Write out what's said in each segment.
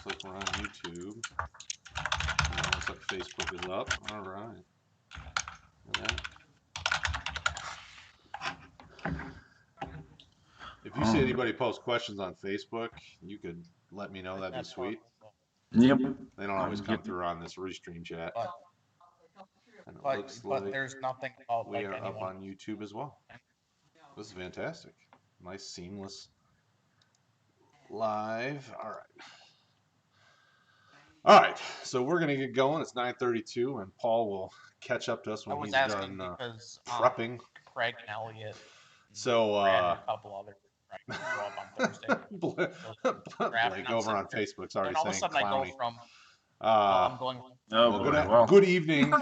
Looks like we're on YouTube. Looks like Facebook is up. All right. Look at that. If you see anybody post questions on Facebook, you could let me know. That'd be sweet. Yep. They don't always come through on this restream chat. And it looks but like there's nothing about we like are anyone. up on YouTube as well. This is fantastic. Nice, seamless live. All right. All right. So we're going to get going. It's 9:32, and Paul will catch up to us when he's done because, prepping. Craig and Elliot So, and a couple others trying to show up on Thursday. Blake over on Facebook's already and all of a saying sudden I clowny. go from, I'm going. good evening,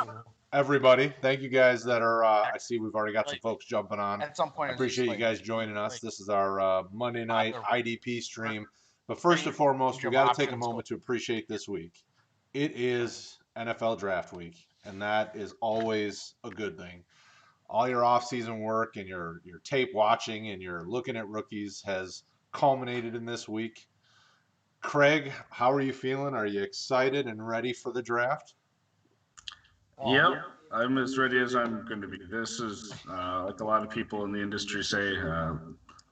everybody. Thank you guys that are. I see we've already got some folks jumping on. At some point, I appreciate you guys joining us. This is our Monday night IDP stream. But first and foremost, we got to take a moment to appreciate this week. It is NFL Draft Week, and that is always a good thing. All your off-season work and your tape watching and your looking at rookies has culminated in this week. Craig, how are you feeling? Are you excited and ready for the draft? Yep, I'm as ready as I'm going to be. This is, like a lot of people in the industry say,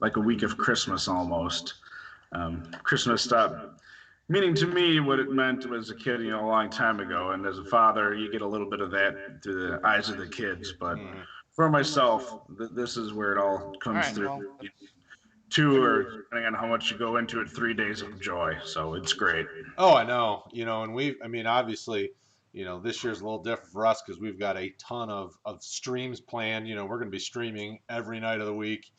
like a week of Christmas almost. Christmas stopped meaning to me what it meant as a kid, a long time ago. And as a father, you get a little bit of that through the eyes of the kids. But for myself, this is where it all comes through. Well, 2 or depending on how much you go into it, 3 days of joy. So it's great. Oh, I know. And obviously, this year's a little different for us because we've got a ton of streams planned. We're going to be streaming every night of the week.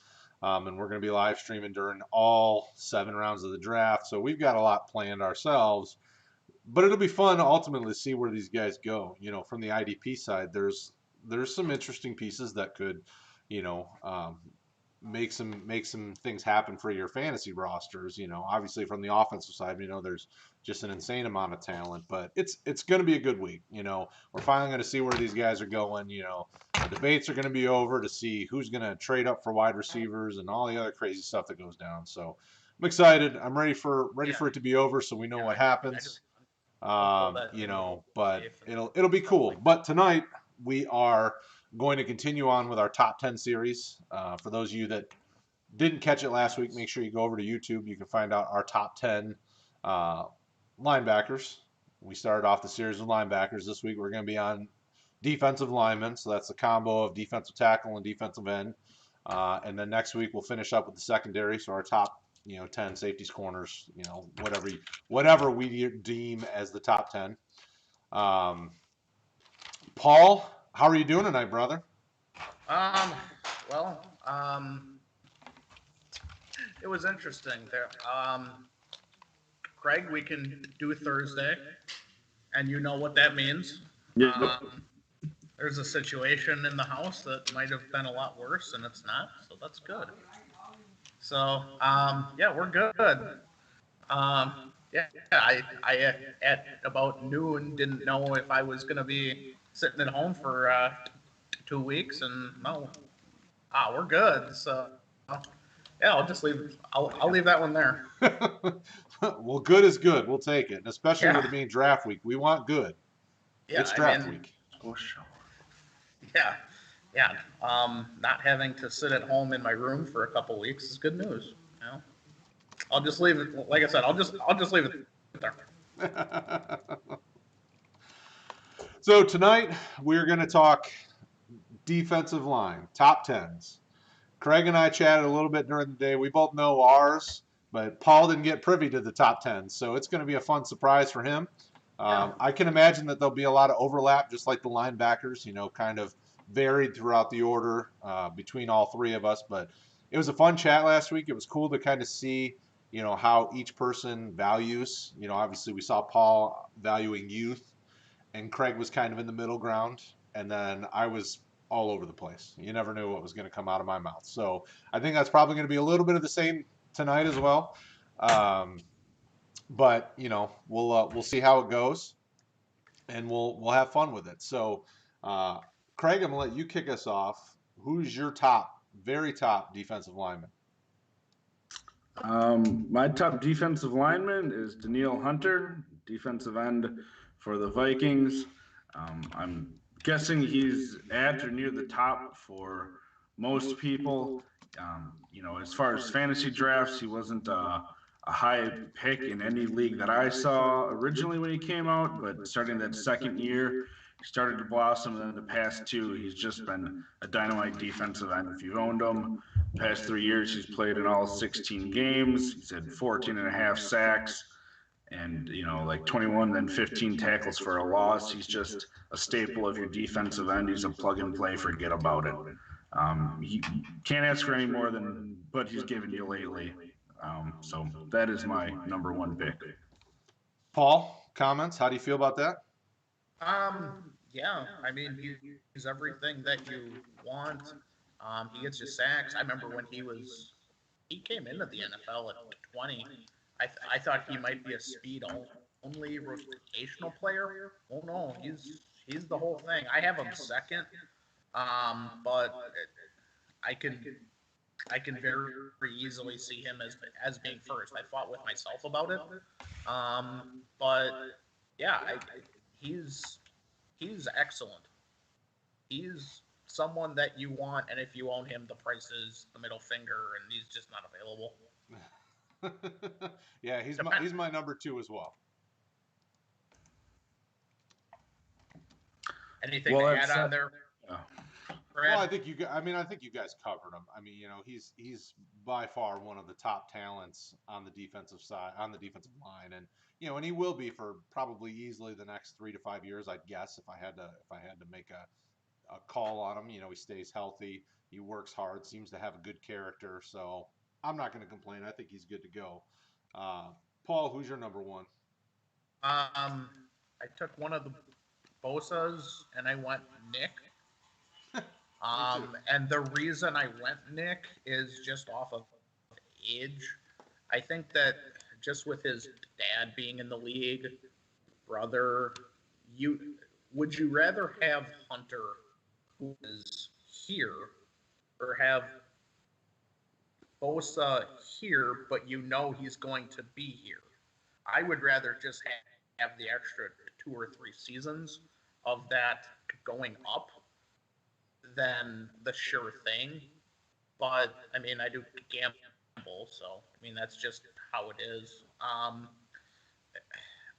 And we're going to be live streaming during all 7 rounds of the draft. So we've got a lot planned ourselves. But it'll be fun to ultimately see where these guys go. From the IDP side, there's some interesting pieces that could, make some things happen for your fantasy rosters. Obviously from the offensive side, there's just an insane amount of talent. But it's going to be a good week. We're finally going to see where these guys are going. The debates are going to be over to see who's going to trade up for wide receivers and all the other crazy stuff that goes down. So I'm excited. I'm ready for it to be over so we know what happens. But it'll be cool. But tonight we are going to continue on with our top 10 series. For those of you that didn't catch it last week, make sure you go over to YouTube. You can find out our top 10 linebackers. We started off the series with linebackers. This week we're going to be on defensive linemen. So that's a combo of defensive tackle and defensive end. And then next week we'll finish up with the secondary. So our top 10 safeties, corners, whatever we deem as the top 10. Paul, how are you doing tonight, brother? It was interesting there. Craig, we can do Thursday, and you know what that means. There's a situation in the house that might have been a lot worse, and it's not, so that's good. So, we're good. I at about noon didn't know if I was going to be sitting at home for 2 weeks, and no, we're good. So, I'll just leave. I'll leave that one there. Well, good is good. We'll take it, and especially with it being draft week. We want good. It's draft week. For sure. Yeah. Not having to sit at home in my room for a couple weeks is good news. I'll just leave it. Like I said, I'll just leave it there. So tonight we're going to talk defensive line, top 10s. Craig and I chatted a little bit during the day. We both know ours, but Paul didn't get privy to the top 10, so it's going to be a fun surprise for him. I can imagine that there'll be a lot of overlap, just like the linebackers, kind of varied throughout the order between all 3 of us. But it was a fun chat last week. It was cool to kind of see, how each person values. Obviously we saw Paul valuing youth, and Craig was kind of in the middle ground, and then I was all over the place. You never knew what was going to come out of my mouth. So I think that's probably going to be a little bit of the same tonight as well. But we'll see how it goes, and we'll have fun with it. So, Craig, I'm gonna let you kick us off. Who's your very top defensive lineman? My top defensive lineman is Danielle Hunter, defensive end for the Vikings. I'm guessing he's at or near the top for most people. As far as fantasy drafts, he wasn't a high pick in any league that I saw originally when he came out, but starting that second year, he started to blossom. And then the past two, he's just been a dynamite defensive end. If you've owned him, past 3 years, he's played in all 16 games. He's had 14 and a half sacks and, like 21, then 15 tackles for a loss. He's just a staple of your defensive end. He's a plug and play, forget about it. He can't ask for any more than what he's given you lately. So that is my number one pick. Paul, comments? How do you feel about that? Yeah, I mean, he's everything that you want. He gets you sacks. I remember when he came into the NFL at 20. I thought he might be a speed only rotational player. Oh no, he's the whole thing. I have him second, but I can very easily see him as being first. I fought with myself about it, but yeah, he's excellent. He's someone that you want, and if you own him, the price is the middle finger, and he's just not available. Yeah, he's my number 2 as well. Anything to add on there? Well, I think you guys covered him. I mean, he's by far one of the top talents on the defensive side, on the defensive line, and and he will be for probably easily the next 3 to 5 years, I'd guess, if I had to make a call on him. He stays healthy, he works hard, seems to have a good character, so I'm not going to complain. I think he's good to go. Paul, who's your number 1? I took one of the Bosa's and I went Nick. And the reason I went Nick is just off of age. I think that just with his dad being in the league, brother, would you rather have Hunter, who is here, or have Bosa here, but he's going to be here? I would rather just have the extra 2 or 3 seasons of that going up than the sure thing. But I mean, I do gamble, so I mean that's just how it is.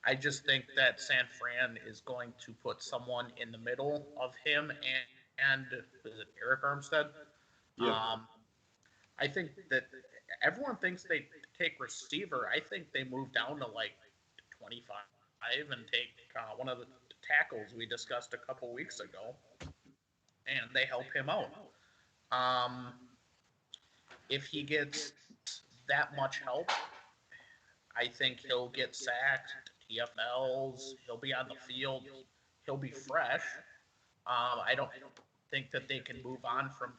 I just think that San Fran is going to put someone in the middle of him and is it Eric Armstead? Yeah. I think that everyone thinks they take receiver. I think they move down to like 25 and take one of the tackles we discussed a couple weeks ago, and they help him out. If he gets that much help, I think he'll get sacked, TFLs, he'll be on the field, he'll be fresh. I don't think that they can move on from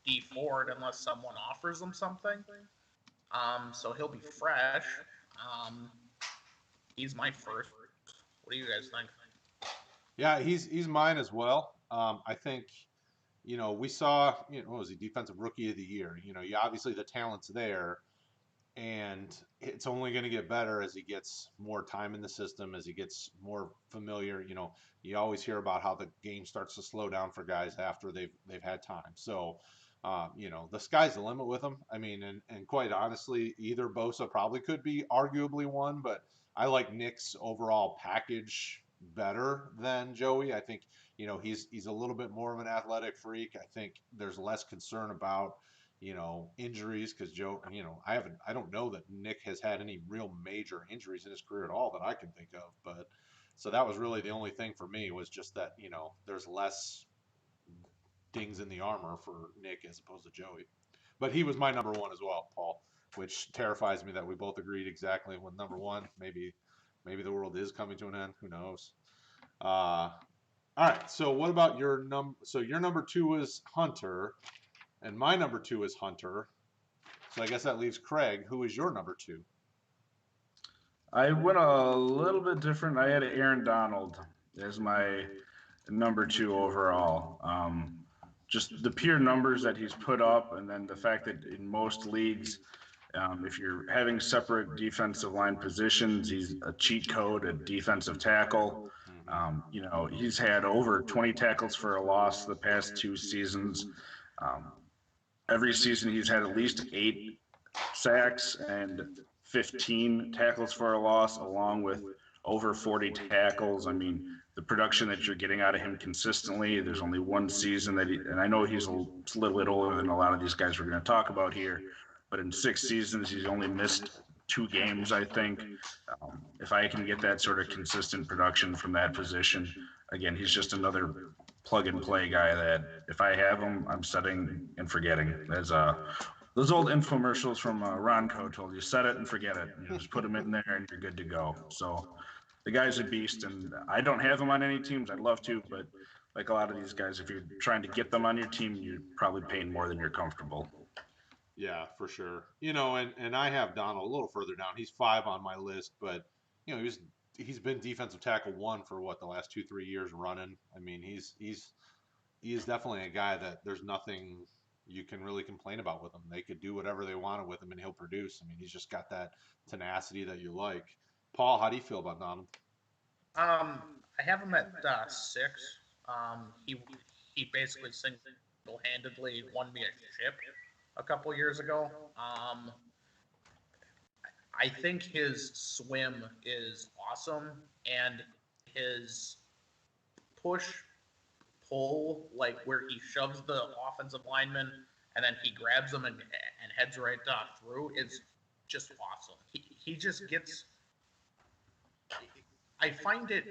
D Ford unless someone offers them something. So he'll be fresh. He's my first. What do you guys think? Yeah, he's mine as well. I think, we saw, what was he, defensive rookie of the year? Obviously the talent's there, and it's only going to get better as he gets more time in the system, as he gets more familiar. You always hear about how the game starts to slow down for guys after they've had time. So, the sky's the limit with him. I mean, and quite honestly, either Bosa probably could be arguably one, but I like Nick's overall package better than Joey. I think, he's a little bit more of an athletic freak. I think there's less concern about, injuries, because Joe, I don't know that Nick has had any real major injuries in his career at all that I can think of. But so that was really the only thing for me, was just that, there's less dings in the armor for Nick as opposed to Joey. But he was my number 1 as well, Paul, which terrifies me that we both agreed exactly with number 1. Maybe the world is coming to an end. Who knows? All right. So what about your number? So your number 2 is Hunter, and my number 2 is Hunter. So I guess that leaves Craig. Who is your number 2? I went a little bit different. I had Aaron Donald as my number 2 overall. Just the pure numbers that he's put up, and then the fact that in most leagues If you're having separate defensive line positions, he's a cheat code at defensive tackle. He's had over 20 tackles for a loss the past 2 seasons. Every season, he's had at least 8 sacks and 15 tackles for a loss, along with over 40 tackles. I mean, the production that you're getting out of him consistently, there's only one season and I know he's a little bit older than a lot of these guys we're going to talk about here, but in 6 seasons, he's only missed 2 games, I think. If I can get that sort of consistent production from that position, again, he's just another plug and play guy that if I have him, I'm setting and forgetting. As those old infomercials from Ronco told you, set it and forget it. You just put him in there and you're good to go. So the guy's a beast, and I don't have him on any teams. I'd love to, but like a lot of these guys, if you're trying to get them on your team, you're probably paying more than you're comfortable. Yeah, for sure. And I have Donald a little further down. He's 5 on my list, but he's been defensive tackle 1 for the last 2-3 years running. I mean, he is definitely a guy that there's nothing you can really complain about with him. They could do whatever they wanted with him, and he'll produce. I mean, he's just got that tenacity that you like. Paul, how do you feel about Donald? I have him at 6. He basically single-handedly won me a ship a couple years ago. I think his swim is awesome, and his push-pull, like where he shoves the offensive lineman and then he grabs him and heads right through, is just awesome. He just gets. I find it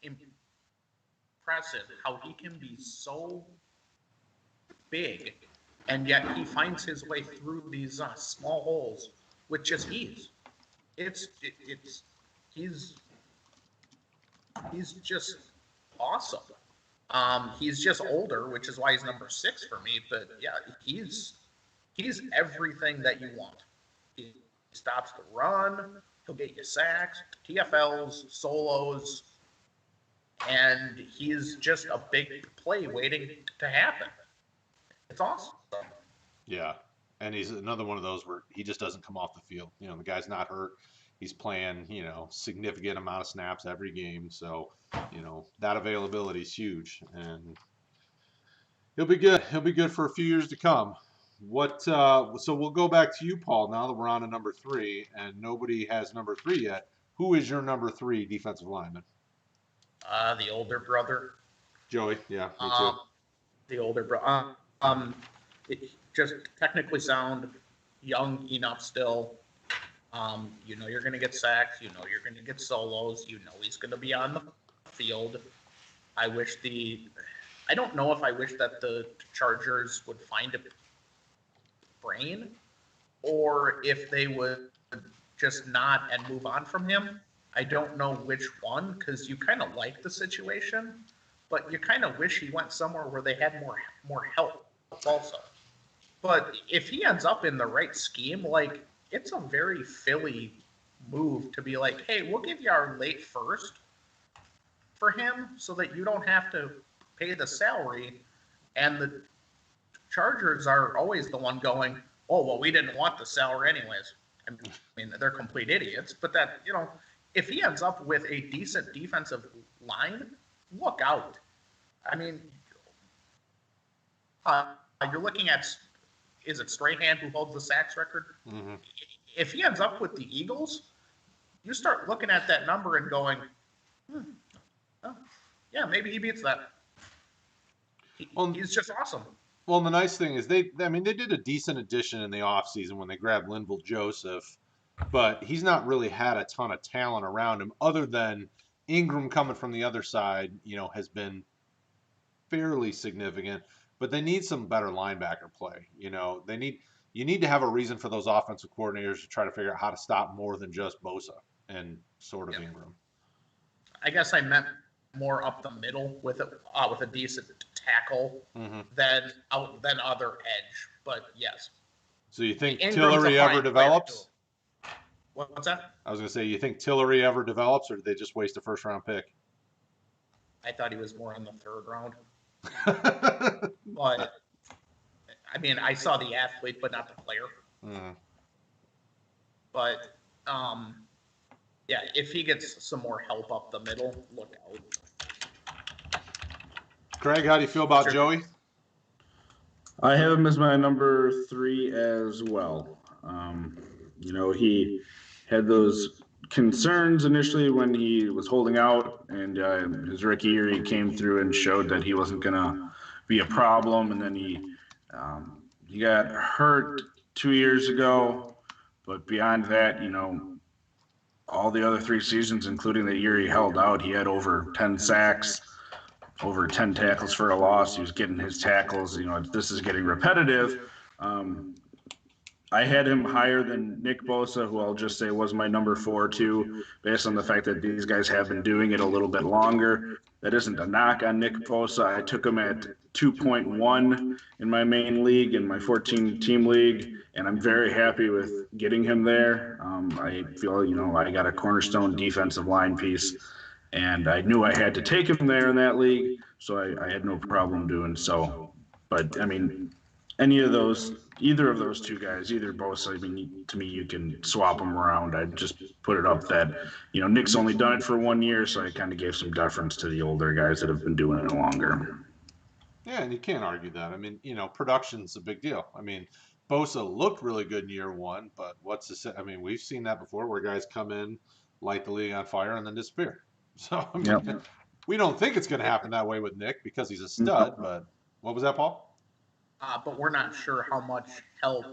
impressive how he can be so big, and yet he finds his way through these small holes with just ease. He's just awesome. He's just older, which is why he's number 6 for me. But yeah, he's everything that you want. He stops the run. He'll get you sacks, TFLs, solos, and he's just a big play waiting to happen. It's awesome. Yeah, and he's another one of those where he just doesn't come off the field. The guy's not hurt. He's playing, significant amount of snaps every game. So, that availability is huge, and he'll be good. He'll be good for a few years to come. So we'll go back to you, Paul, now that we're on to number 3, and nobody has number 3 yet. Who is your number 3 defensive lineman? The older brother. Joey, yeah, me too. The older brother. Just technically sound, young enough still. You're going to get sacks. You're going to get solos. He's going to be on the field. I don't know if I wish that the Chargers would find a brain, or if they would just not and move on from him. I don't know which one, because you kind of like the situation, but you kind of wish he went somewhere where they had more help also. But if he ends up in the right scheme, it's a very Philly move to be like, hey, we'll give you our late first for him so that you don't have to pay the salary. And the Chargers are always the one going, oh, well, we didn't want the salary anyways. I mean, they're complete idiots. But that, if he ends up with a decent defensive line, look out. I mean, you're looking at, is it Strahan who holds the sacks record? Mm-hmm. If he ends up with the Eagles, you start looking at that number and going, yeah, maybe he beats that. He's just awesome. Well, the nice thing is they did a decent addition in the offseason when they grabbed Linval Joseph, but he's not really had a ton of talent around him other than Ingram coming from the other side, has been fairly significant, but they need some better linebacker play. You need to have a reason for those offensive coordinators to try to figure out how to stop more than just Bosa and sort of Ingram. I guess I meant more up the middle with a decent tackle than other edge. But yes. So you think Tillery ever develops? What's that? I was going to say, you think Tillery ever develops, or did they just waste a first-round pick? I thought he was more in the 3rd round. But I mean, I saw the athlete, but not the player. But yeah, if he gets some more help up the middle, look out. Craig, how do you feel about Joey? I have him as my number 3 as well. He had those concerns initially when he was holding out, and his rookie year he came through and showed that he wasn't gonna be a problem, and then he got hurt 2 years ago, but beyond that, all the other 3 seasons, including the year he held out, he had over 10 sacks, over 10 tackles for a loss. He was getting his tackles. This is getting repetitive. I had him higher than Nick Bosa, who I'll just say was my number 4 too, based on the fact that these guys have been doing it a little bit longer. That isn't a knock on Nick Bosa. I took him at 2.1 in my main league, in my 14-team league, and I'm very happy with getting him there. I feel, I got a cornerstone defensive line piece, and I knew I had to take him there in that league, so I had no problem doing so. But, I mean, either of those 2 guys, either Bosa, to me, you can swap them around. I'd just put it up that, Nick's only done it for 1 year, so I kind of gave some deference to the older guys that have been doing it longer. Yeah, and you can't argue that. I mean, production's a big deal. I mean, Bosa looked really good in year 1, but what's the say? I mean, we've seen that before where guys come in, light the league on fire, and then disappear. So, I mean, we don't think it's going to happen that way with Nick because he's a stud, but what was that, Paul? But we're not sure how much help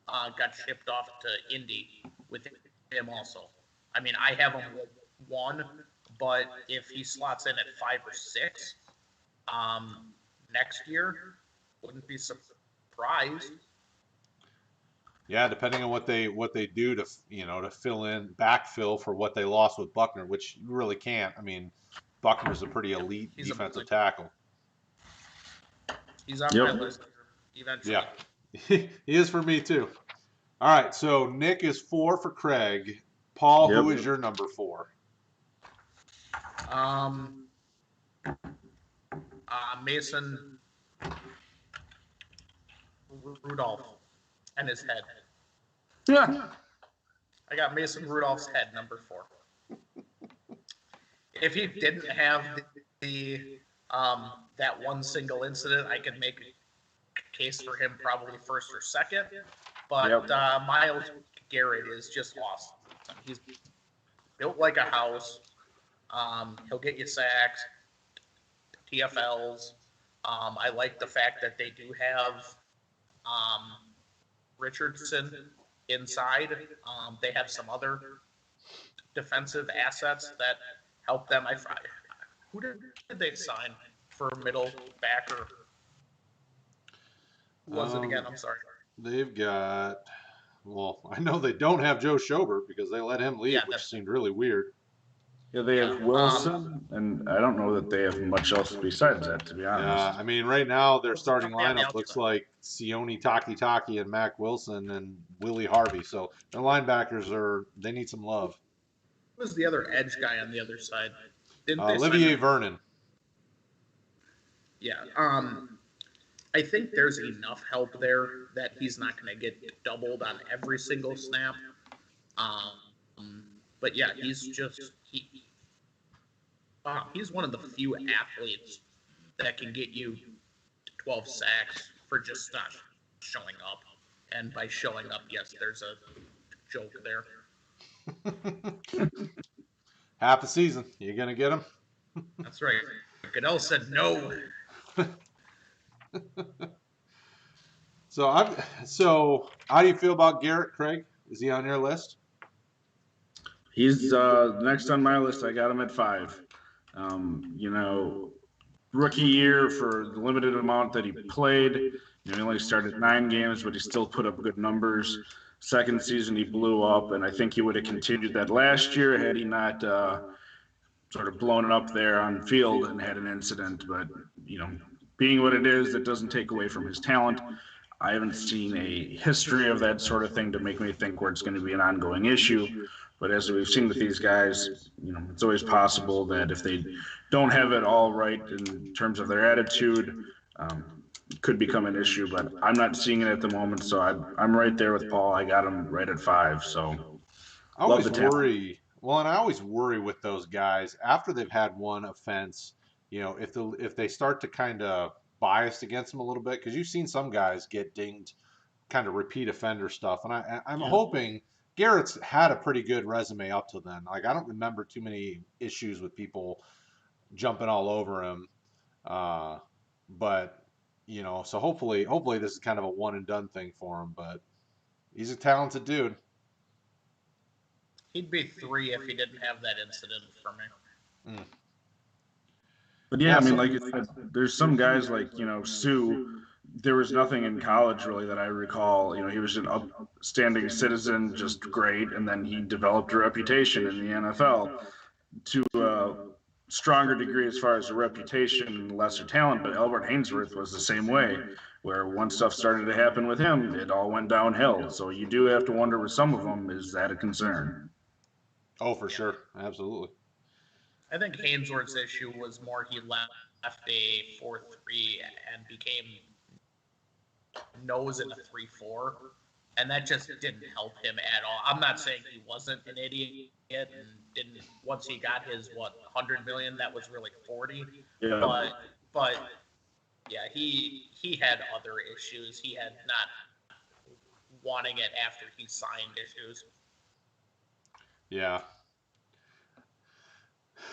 got shipped off to Indy with him also. I mean, I have him with 1, but if he slots in at 5 or 6 next year, wouldn't be surprised. Yeah, depending on what they do to backfill for what they lost with Buckner, which you really can't. I mean, Buckner's a pretty elite defensive tackle. He's on my list eventually. Yeah, he is for me too. All right, so Nick is 4 for Craig. Paul, who is your number 4? Mason Rudolph and his head. Yeah. I got Mason Rudolph's head, number 4. If he didn't have the that one single incident, I could make a case for him probably 1st or 2nd. But Myles Garrett is just awesome. He's built like a house. He'll get you sacks, TFLs. I like the fact that they do have Richardson inside. They have some other defensive assets that help them. Who did they sign for middle backer? Who was it again? I'm sorry. They've got, I know they don't have Joe Schobert because they let him leave, which seemed really weird. Yeah, they have Wilson, and I don't know that they have much else besides that, to be honest. Yeah, I mean, right now their starting lineup looks like Sione Takitaki and Mac Wilson and Willie Harvey. So their linebackers they need some love. Who was the other edge guy on the other side? Olivier Vernon. Yeah. I think there's enough help there that he's not going to get doubled on every single snap. But yeah, he's one of the few athletes that can get you 12 sacks for just not showing up. And by showing up, yes, there's a joke there. Half a season, you gonna get him? That's right. Goodell said no. So how do you feel about Garrett, Craig? Is he on your list? He's next on my list. I got him at 5. Rookie year for the limited amount that he played. He only started 9 games, but he still put up good numbers. Second season, he blew up, and I think he would have continued that last year had he not sort of blown it up there on field and had an incident. But, being what it is, that doesn't take away from his talent. I haven't seen a history of that sort of thing to make me think where it's going to be an ongoing issue. But as we've seen with these guys, it's always possible that if they don't have it all right in terms of their attitude, could become an issue, but I'm not seeing it at the moment. So I'm right there with Paul. I got him right at 5. So I love always the talent. worry. Well, and I always worry with those guys after they've had one offense. If they start to kind of biased against them a little bit, because you've seen some guys get dinged, kind of repeat offender stuff, and I'm Yeah. hoping Garrett's had a pretty good resume up to then. Like I don't remember too many issues with people jumping all over him, but so hopefully this is kind of a one and done thing for him. But he's a talented dude. He'd be 3 if he didn't have that incident for me. Mm. But yeah, I mean, so- like you said, there's some guys like, Sue. There was nothing in college really that I recall. He was an upstanding citizen, just great, and then he developed a reputation in the NFL to a stronger degree as far as a reputation and lesser talent. But Albert Hainsworth was the same way, where once stuff started to happen with him, it all went downhill. So you do have to wonder with some of them, is that a concern? Oh, for sure, absolutely. I think Hainsworth's issue was more he left a 4-3 and became nose in a 3-4, and that just didn't help him at all. I'm not saying he wasn't an idiot and didn't. Once he got his 100 million, that was really 40. Yeah. But yeah, he had other issues. He had not wanting it after he signed issues. Yeah.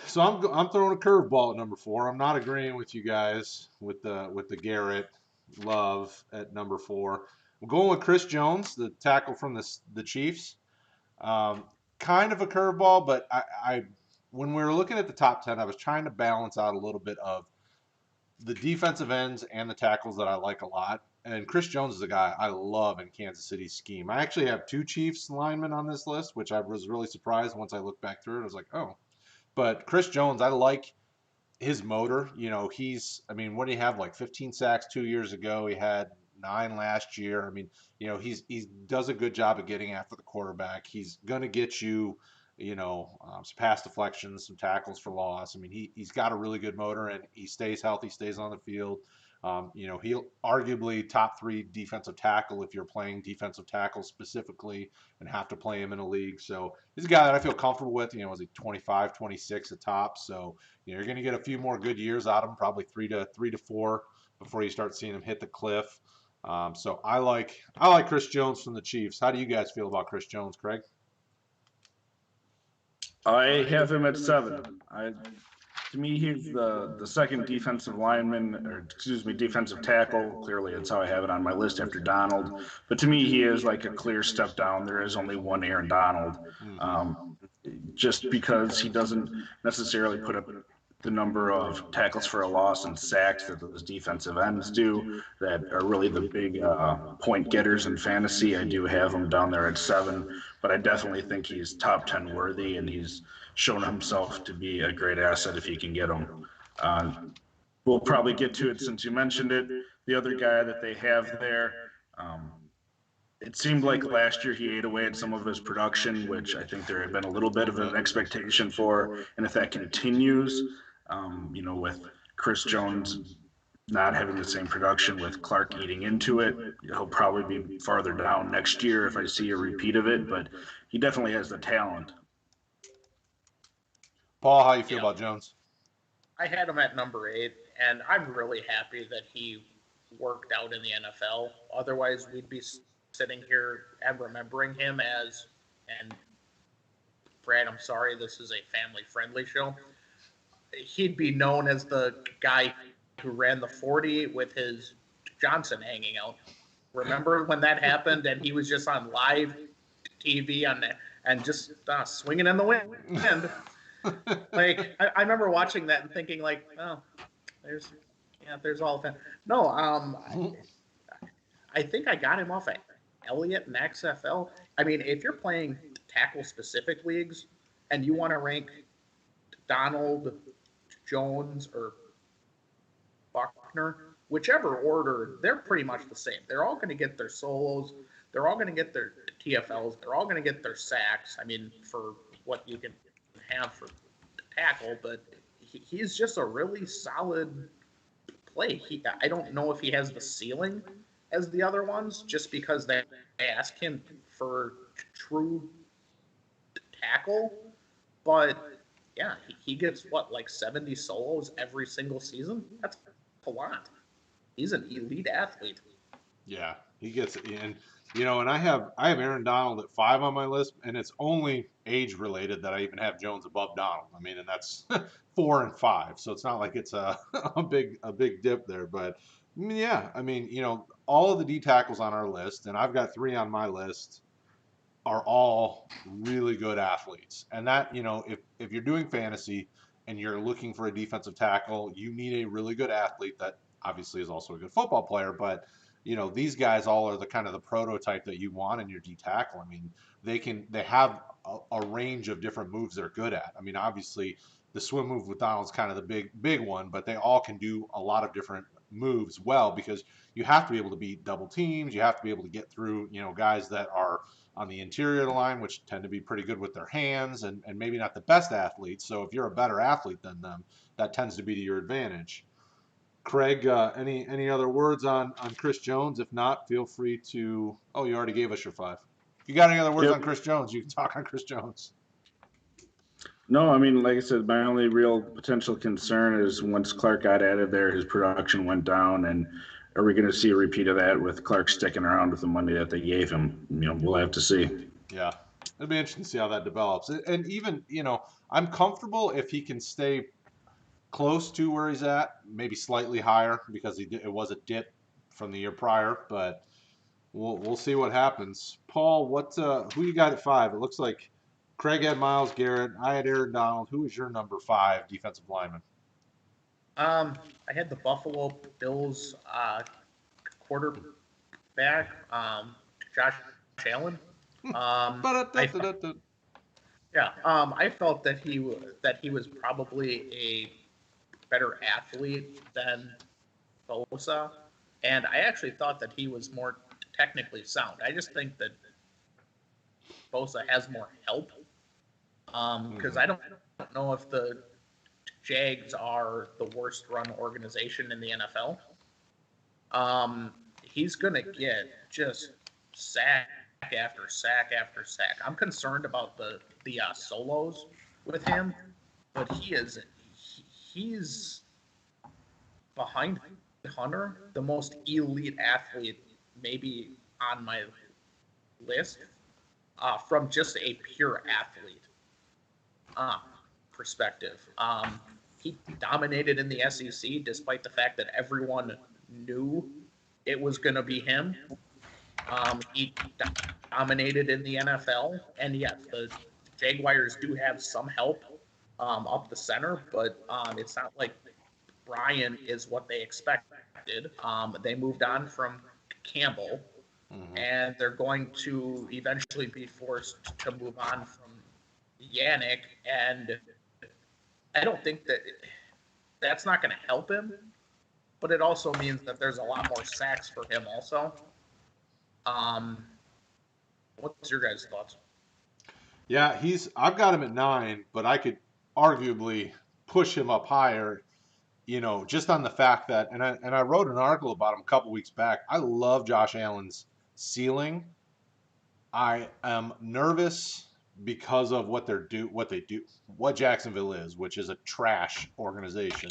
So I'm throwing a curveball at number 4. I'm not agreeing with you guys with the Garrett Love at number 4. I'm going with Chris Jones, the tackle from the Chiefs. Kind of a curveball, but I when we were looking at the top 10, I was trying to balance out a little bit of the defensive ends and the tackles that I like a lot. And Chris Jones is a guy I love in Kansas City's scheme. I actually have 2 Chiefs linemen on this list, which I was really surprised once I looked back through it. I was like, oh. But Chris Jones, I like his motor. What did he have? Like 15 sacks 2 years ago. He had 9 last year. He does a good job of getting after the quarterback. He's gonna get you, some pass deflections, some tackles for loss. He's got a really good motor, and he stays healthy, stays on the field. He'll arguably top 3 defensive tackle if you're playing defensive tackle specifically and have to play him in a league. So he's a guy that I feel comfortable with. Was he 25, 26 at top? So you're going to get a few more good years out of him, probably 3 to 4 before you start seeing him hit the cliff. So I like Chris Jones from the Chiefs. How do you guys feel about Chris Jones, Craig? I have him at 7. To me, he's the second defensive lineman, or excuse me, defensive tackle. Clearly, that's how I have it on my list after Donald. But to me, he is like a clear step down. There is only one Aaron Donald. Just because he doesn't necessarily put up the number of tackles for a loss and sacks that those defensive ends do, that are really the big point getters in fantasy. I do have him down there at 7, but I definitely think he's top 10 worthy, and he's shown himself to be a great asset if you can get him. We'll probably get to it since you mentioned it. The other guy that they have there, it seemed like last year he ate away at some of his production, which I think there had been a little bit of an expectation for. And if that continues, with Chris Jones not having the same production, with Clark eating into it, he'll probably be farther down next year if I see a repeat of it. But he definitely has the talent. Paul, how you feel about Jones? I had him at number 8, and I'm really happy that he worked out in the NFL. Otherwise, we'd be sitting here and remembering him as, and Brad, I'm sorry, this is a family-friendly show. He'd be known as the guy who ran the 40 with his Johnson hanging out. Remember when that happened and he was just on live TV and just swinging in the wind? Like, I remember watching that and thinking, like, oh, there's all that. No, I think I got him off of Elliott and XFL. If you're playing tackle-specific leagues and you want to rank Donald, Jones, or Buckner, whichever order, they're pretty much the same. They're all going to get their solos. They're all going to get their TFLs. They're all going to get their sacks. For what you can have for tackle, but he's just a really solid play. I don't know if he has the ceiling as the other ones, just because they ask him for true tackle. But yeah, he gets what, like 70 solos every single season? That's a lot. He's an elite athlete. Yeah, he gets it. And and I have Aaron Donald at 5 on my list, and it's only age related that I even have Jones above Donald. I mean, and that's 4 and 5, so it's not like it's a a big dip there. But yeah, I mean, all of the D tackles on our list, and I've got 3 on my list, are all really good athletes. And that, if you're doing fantasy and you're looking for a defensive tackle, you need a really good athlete that obviously is also a good football player. But these guys all are the kind of the prototype that you want in your D tackle. I mean, they have a range of different moves they're good at. I mean, obviously the swim move with Donald's kind of the big one, but they all can do a lot of different moves well, because you have to be able to beat double teams. You have to be able to get through, guys that are on the interior of the line, which tend to be pretty good with their hands and maybe not the best athletes. So if you're a better athlete than them, that tends to be to your advantage. Craig, any other words on Chris Jones? If not, feel free to. Oh, you already gave us your 5. If you got any other words on Chris Jones, you can talk on Chris Jones. No, I mean, like I said, my only real potential concern is once Clark got added there, his production went down, and are we going to see a repeat of that with Clark sticking around with the money that they gave him? We'll have to see. Yeah, it'll be interesting to see how that develops. And even, I'm comfortable if he can stay close to where he's at, maybe slightly higher, because it was a dip from the year prior, but we'll see what happens. Paul, who you got at 5? It looks like Craig had Myles Garrett. I had Aaron Donald. Who is your number 5 defensive lineman? I had the Buffalo Bills quarterback, Josh Allen. I felt that he was probably a better athlete than Bosa, and I actually thought that he was more technically sound. I just think that Bosa has more help, because I don't know if the Jags are the worst run organization in the NFL. He's going to get just sack after sack after sack. I'm concerned about the solos with him, but he's behind Hunter, the most elite athlete maybe on my list, from just a pure athlete perspective. He dominated in the SEC despite the fact that everyone knew it was going to be him. He dominated in the NFL, and yes, the Jaguars do have some help up the center, but it's not like Brian is what they expected. They moved on from Campbell, and they're going to eventually be forced to move on from Yannick, and I don't think that's not going to help him, but it also means that there's a lot more sacks for him also. What's your guys' thoughts? Yeah, I've got him at 9, but I could arguably push him up higher, just on the fact that, and I wrote an article about him a couple weeks back. I love Josh Allen's ceiling. I am nervous because of what Jacksonville is, which is a trash organization.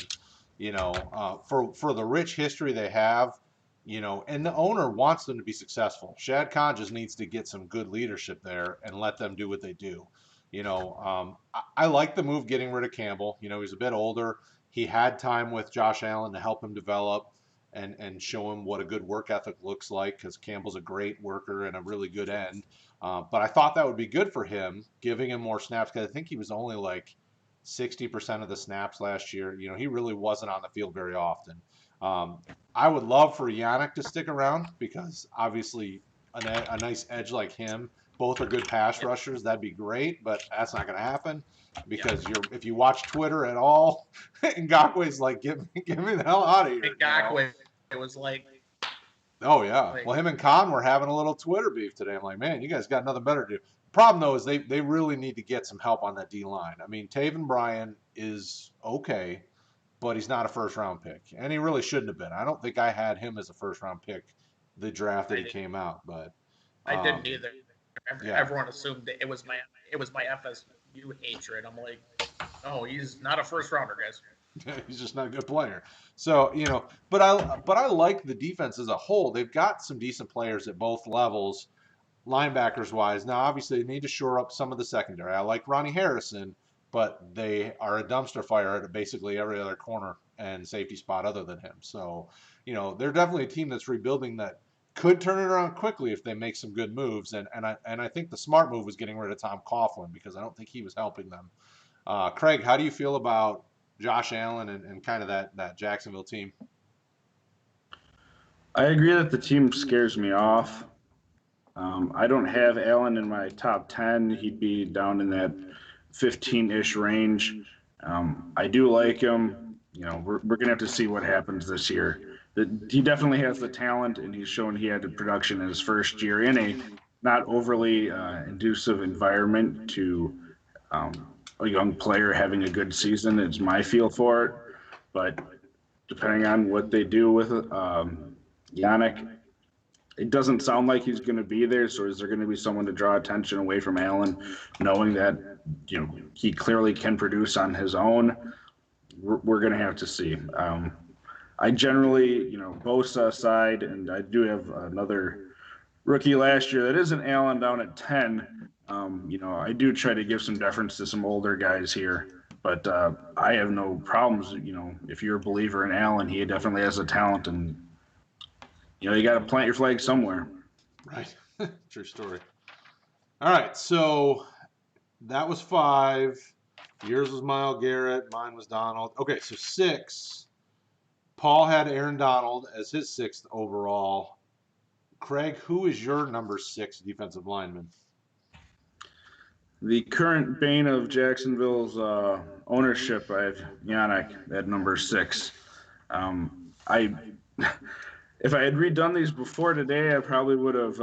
For the rich history they have, and the owner wants them to be successful. Shad Khan just needs to get some good leadership there and let them do what they do. I like the move getting rid of Campbell. He's a bit older. He had time with Josh Allen to help him develop and show him what a good work ethic looks like, because Campbell's a great worker and a really good end. But I thought that would be good for him, giving him more snaps, because I think he was only like 60% of the snaps last year. He really wasn't on the field very often. I would love for Yannick to stick around, because obviously a nice edge like him, both are good pass rushers. That'd be great, but that's not going to happen, because if you watch Twitter at all, Ngakwe's like, get me the hell out of here. Ngakwe, it was like, oh yeah. Well, him and Khan were having a little Twitter beef today. I'm like, man, you guys got nothing better to do. Problem though is they really need to get some help on that D line. I mean, Taven Bryan is okay, but he's not a first-round pick, and he really shouldn't have been. I don't think I had him as a first-round pick the draft that he came out, but I didn't either. yeah. Everyone assumed that it was my FSU hatred. I'm like, no, he's not a first rounder, guys. He's just not a good player. So, but I like the defense as a whole. They've got some decent players at both levels, linebackers wise. Now, obviously, they need to shore up some of the secondary. I like Ronnie Harrison, but they are a dumpster fire at basically every other corner and safety spot other than him. So, they're definitely a team that's rebuilding that could turn it around quickly if they make some good moves. And I think the smart move was getting rid of Tom Coughlin because I don't think he was helping them. Craig, how do you feel about Josh Allen and kind of that Jacksonville team? I agree that the team scares me off. I don't have Allen in my top 10. He'd be down in that 15-ish range. I do like him. We're going to have to see what happens this year. He definitely has the talent, and he's shown he had the production in his first year in a not overly inducive environment to a young player having a good season. It's my feel for it. But depending on what they do with Yannick, it doesn't sound like he's going to be there. So is there going to be someone to draw attention away from Allen, knowing that he clearly can produce on his own? We're going to have to see. I generally, Bosa aside, and I do have another rookie last year that isn't Allen down at 10. I do try to give some deference to some older guys here, but I have no problems. If you're a believer in Allen, he definitely has the talent, and you got to plant your flag somewhere. Right. True story. All right. So that was 5. Yours was Myles Garrett. Mine was Donald. Okay. So 6. Paul had Aaron Donald as his 6th overall. Craig, who is your number 6 defensive lineman? The current bane of Jacksonville's ownership, I have Yannick at number 6. If I had redone these before today, I probably would have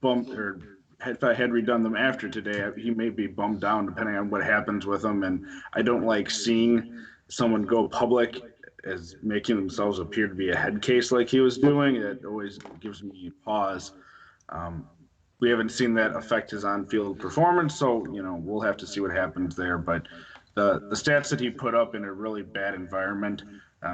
bumped, or if I had redone them after today, he may be bumped down depending on what happens with him. And I don't like seeing someone go public as making themselves appear to be a head case like he was doing. It always gives me pause. We haven't seen that affect his on-field performance, so we'll have to see what happens there. But the stats that he put up in a really bad environment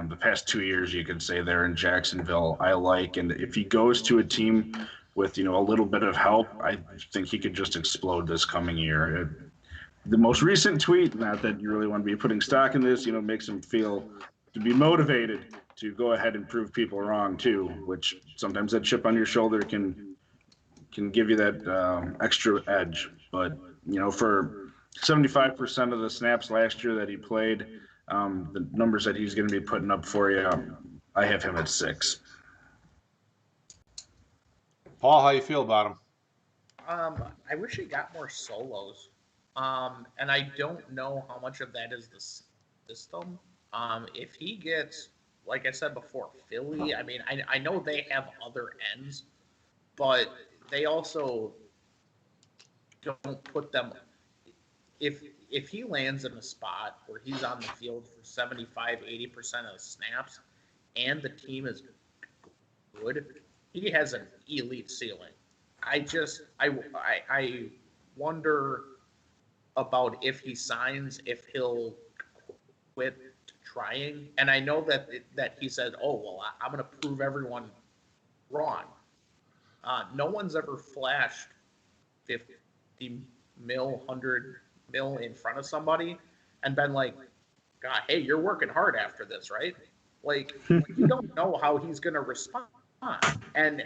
the past 2 years, you could say there in Jacksonville, I like. And if he goes to a team with a little bit of help, I think he could just explode this coming year. The most recent tweet, not that you really want to be putting stock in this, makes him feel to be motivated to go ahead and prove people wrong too, which sometimes that chip on your shoulder can give you that extra edge. But for 75% of the snaps last year that he played, the numbers that he's going to be putting up for you, I have him at 6. Paul, how you feel about him? I wish he got more solos. And I don't know how much of that is the system. If he gets, like I said before, Philly, I know they have other ends, but they also don't put them. If he lands in a spot where he's on the field for 75-80% of the snaps, and the team is good, he has an elite ceiling. I wonder about if he signs, if he'll quit trying. And I know that he said, "Oh well, I'm going to prove everyone wrong." No one's ever flashed 50 mil, 100 mil in front of somebody and been like, "God, hey, you're working hard after this, right?" Like you don't know how he's going to respond, and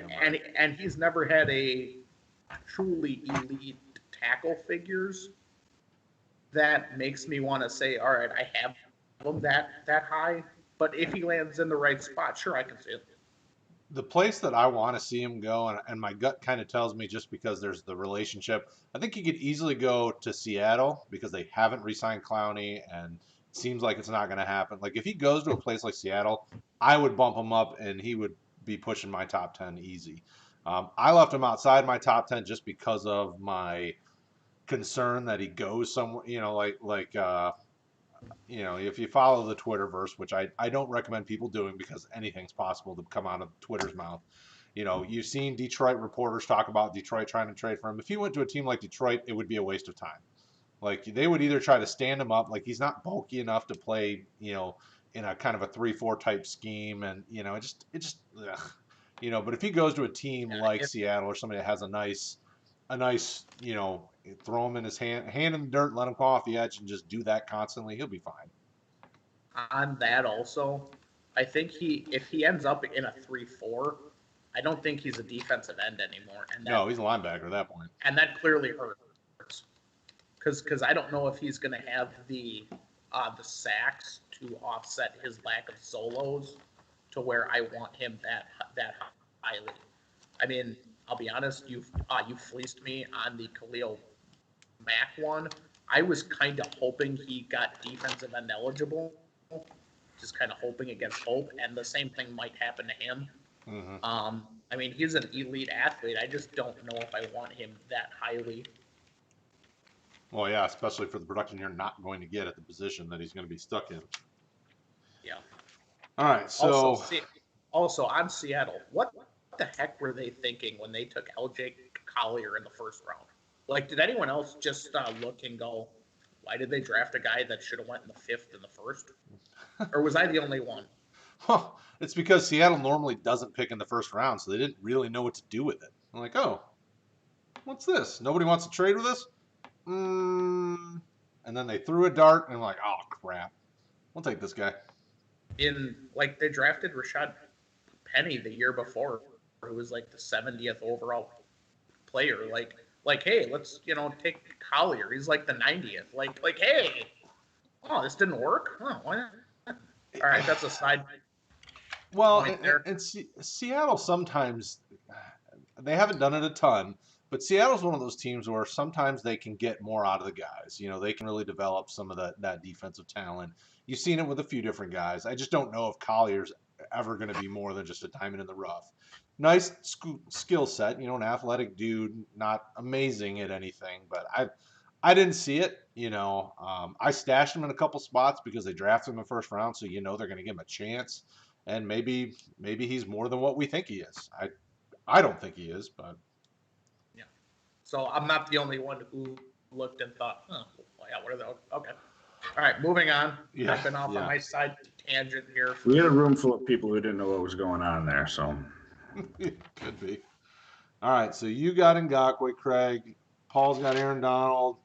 he's never had a truly elite tackle figures that makes me want to say, all right, I have him that high. But if he lands in the right spot, sure, I can see it. The place that I want to see him go, and my gut kind of tells me just because there's the relationship, I think he could easily go to Seattle because they haven't re-signed Clowney, and it seems like it's not going to happen. Like if he goes to a place like Seattle, I would bump him up, and he would be pushing my top 10 easy. I left him outside my top 10 just because of my concern that he goes somewhere, if you follow the Twitterverse, which I don't recommend people doing because anything's possible to come out of Twitter's mouth. You've seen Detroit reporters talk about Detroit trying to trade for him. If he went to a team like Detroit, it would be a waste of time. Like they would either try to stand him up, like he's not bulky enough to play, in a kind of a 3-4 type scheme, and ugh. But if he goes to a team like Seattle or somebody that has a nice, throw him in his hand in the dirt, let him come off the edge, and just do that constantly, he'll be fine. On that also, I think if he ends up in a 3-4, I don't think he's a defensive end anymore. And no, he's a linebacker at that point. And that clearly hurts. Because I don't know if he's going to have the sacks to offset his lack of solos to where I want him that highly. I mean, I'll be honest, you fleeced me on the Khalil Mack one. I was kind of hoping he got defensive end eligible, just kind of hoping against hope, and the same thing might happen to him. Mm-hmm. I mean, he's an elite athlete. I just don't know if I want him that highly. Well, yeah, especially for the production you're not going to get at the position that he's going to be stuck in. Yeah. All right, so also on Seattle, what the heck were they thinking when they took LJ Collier in the first round? Like, did anyone else just look and go, why did they draft a guy that should have went in the 5th and the 1st? Or was I the only one? It's because Seattle normally doesn't pick in the first round, so they didn't really know what to do with it. I'm like, oh, what's this? Nobody wants to trade with us? And then they threw a dart, and I'm like, oh, crap. We'll take this guy. They drafted Rashad Penny the year before, who was like the 70th overall player. Like, hey, let's, take Collier. He's like the 90th. Like, hey, oh, this didn't work? Oh, why not? All right, that's a side. Well, and Seattle sometimes, they haven't done it a ton, but Seattle's one of those teams where sometimes they can get more out of the guys. They can really develop some of that defensive talent. You've seen it with a few different guys. I just don't know if Collier's ever going to be more than just a diamond in the rough. Nice skill set, an athletic dude, not amazing at anything, but I didn't see it. I stashed him in a couple spots because they drafted him in the first round, so they're going to give him a chance. And maybe he's more than what we think he is. I don't think he is, but yeah. So I'm not the only one who looked and thought, oh yeah, what are those? Okay. All right, moving on. Yeah, I've been off on my side tangent here. We had a room full of people who didn't know what was going on there, so. Could be. All right, so you got Ngakoue, Craig. Paul's got Aaron Donald.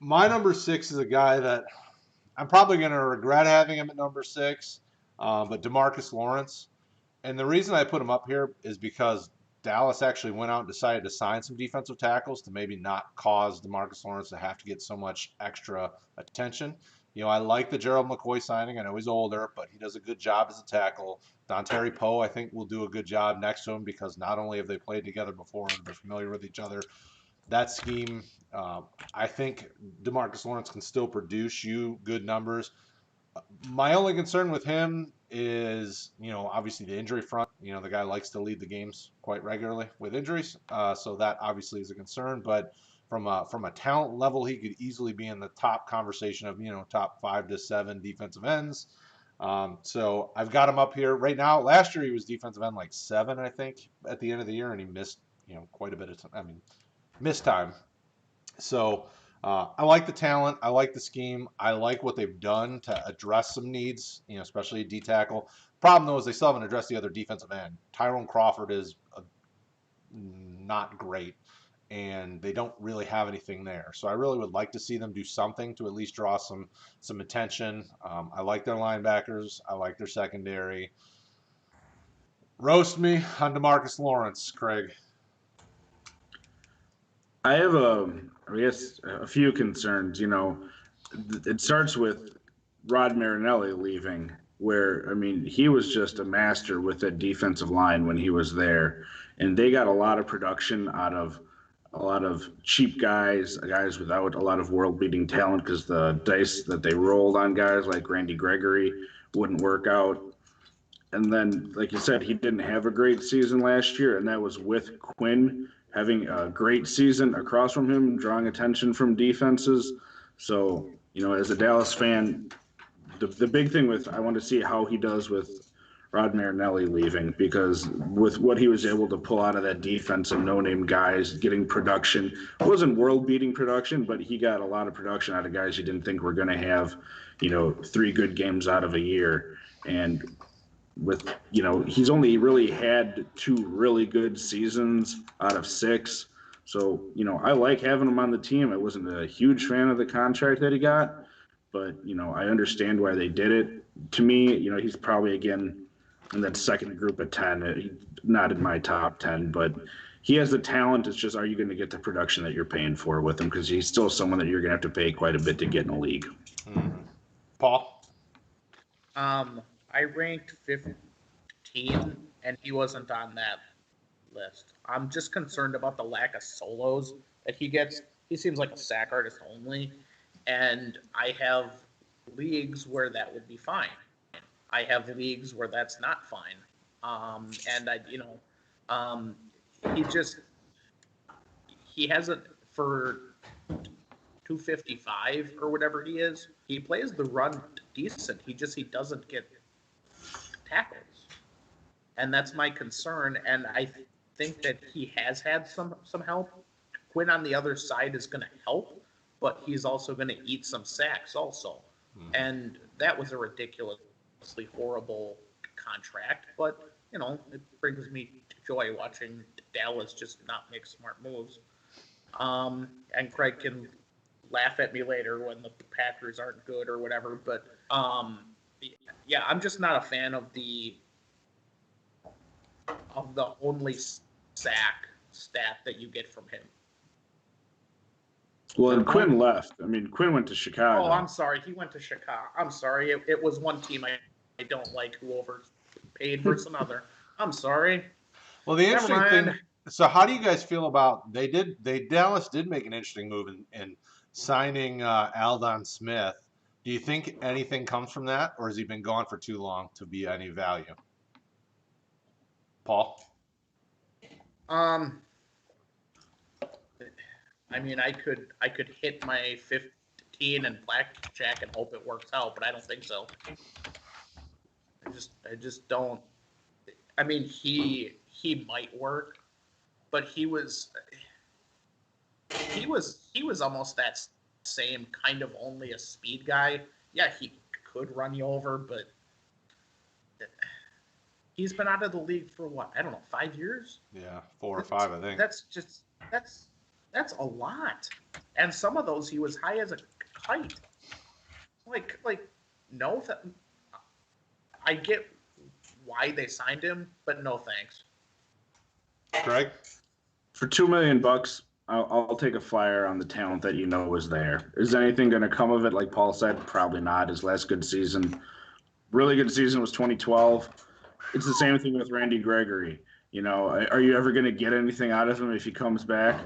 My number 6 is a guy that I'm probably going to regret having him at number 6, but DeMarcus Lawrence. And the reason I put him up here is because Dallas actually went out and decided to sign some defensive tackles to maybe not cause DeMarcus Lawrence to have to get so much extra attention. I like the Gerald McCoy signing. I know he's older, but he does a good job as a tackle. Dontari Poe, I think, will do a good job next to him because not only have they played together before and they're familiar with each other, that scheme, I think DeMarcus Lawrence can still produce you good numbers. My only concern with him is, obviously the injury front. The guy likes to lead the games quite regularly with injuries, so that obviously is a concern. But from a talent level, he could easily be in the top conversation of top 5 to 7 defensive ends. So I've got him up here right now. Last year he was defensive end like 7, I think, at the end of the year, and he missed quite a bit of time. I mean, missed time. So I like the talent. I like the scheme. I like what they've done to address some needs, especially a D tackle. Problem though is they still haven't addressed the other defensive end. Tyrone Crawford is not great, and they don't really have anything there. So I really would like to see them do something to at least draw some attention. I like their linebackers. I like their secondary. Roast me on DeMarcus Lawrence, Craig. I have a few concerns. It starts with Rod Marinelli leaving, where he was just a master with that defensive line when he was there, and they got a lot of production out of a lot of cheap guys without a lot of world-beating talent because the dice that they rolled on guys like Randy Gregory wouldn't work out. And then, like you said, he didn't have a great season last year, and that was with Quinn having a great season across from him, drawing attention from defenses. So, as a Dallas fan, the big thing I want to see how he does with Rod Marinelli leaving, because with what he was able to pull out of that defense and no-name guys getting production, it wasn't world-beating production, but he got a lot of production out of guys you didn't think were going to have, 3 good games out of a year. And with, he's only really had 2 really good seasons out of 6. So, I like having him on the team. I wasn't a huge fan of the contract that he got, but, I understand why they did it. To me, he's probably, again, in that second group of 10, not in my top 10, but he has the talent. It's just, are you going to get the production that you're paying for with him? Because he's still someone that you're going to have to pay quite a bit to get in the league. Mm-hmm. Paul? I ranked 15, and he wasn't on that list. I'm just concerned about the lack of solos that he gets. He seems like a sack artist only, and I have leagues where that would be fine. I have leagues where that's not fine. And he hasn't, for 255 or whatever he is, he plays the run decent. He doesn't get tackles. And that's my concern. And I think that he has had some help. Quinn on the other side is going to help, but he's also going to eat some sacks also. Mm-hmm. And that was a ridiculously horrible contract, but it brings me joy watching Dallas just not make smart moves. And Craig can laugh at me later when the Packers aren't good or whatever, but yeah, I'm just not a fan of the only sack stat that you get from him. Well, and Quinn left. I mean, Quinn went to Chicago. Oh, I'm sorry. He went to Chicago. I'm sorry. It was one team I don't like who overpaid versus another. I'm sorry. Well, the interesting thing. So, how do you guys feel about Dallas did make an interesting move in signing Aldon Smith. Do you think anything comes from that, or has he been gone for too long to be any value? Paul? I mean, I could hit my 15 and blackjack and hope it works out, but I don't think so. I just don't. I mean, he might work, but he was almost that same kind of only a speed guy. Yeah, he could run you over, but he's been out of the league for what? I don't know, 5 years? Yeah, 4 or 5, I think. That's a lot. And some of those he was high as a kite. Like no, I get why they signed him, but no thanks. Greg? For $2 million, I'll take a flyer on the talent that was there. Is anything going to come of it? Like Paul said, probably not. His last good season, really good season, was 2012. It's the same thing with Randy Gregory. Are you ever going to get anything out of him if he comes back?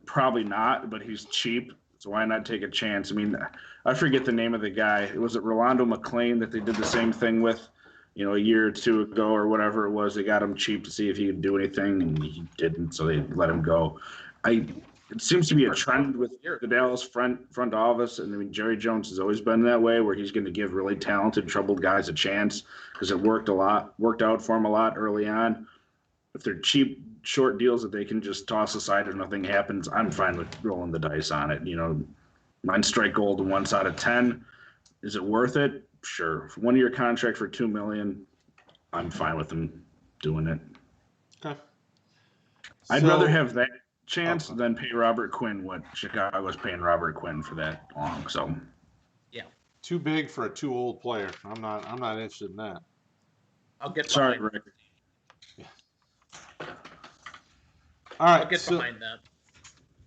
Probably not, but he's cheap, so why not take a chance? I mean, I forget the name of the guy. Was it Rolando McClain that they did the same thing with, a year or two ago or whatever it was? They got him cheap to see if he could do anything, and he didn't, so they let him go. It seems to be a trend with the Dallas front office, and I mean, Jerry Jones has always been that way, where he's going to give really talented, troubled guys a chance because it worked out for him a lot early on. If they're cheap, short deals that they can just toss aside if nothing happens, I'm fine with rolling the dice on it. 9 strike gold once out of 10. Is it worth it? Sure. 1-year contract for $2 million, I'm fine with them doing it. Okay. I'd rather have that chance than pay Robert Quinn what Chicago's paying Robert Quinn for that long. So, yeah, too big for a too old player. I'm not interested in that. I'll get sorry, Rick. Yeah. All right. I'll get behind that.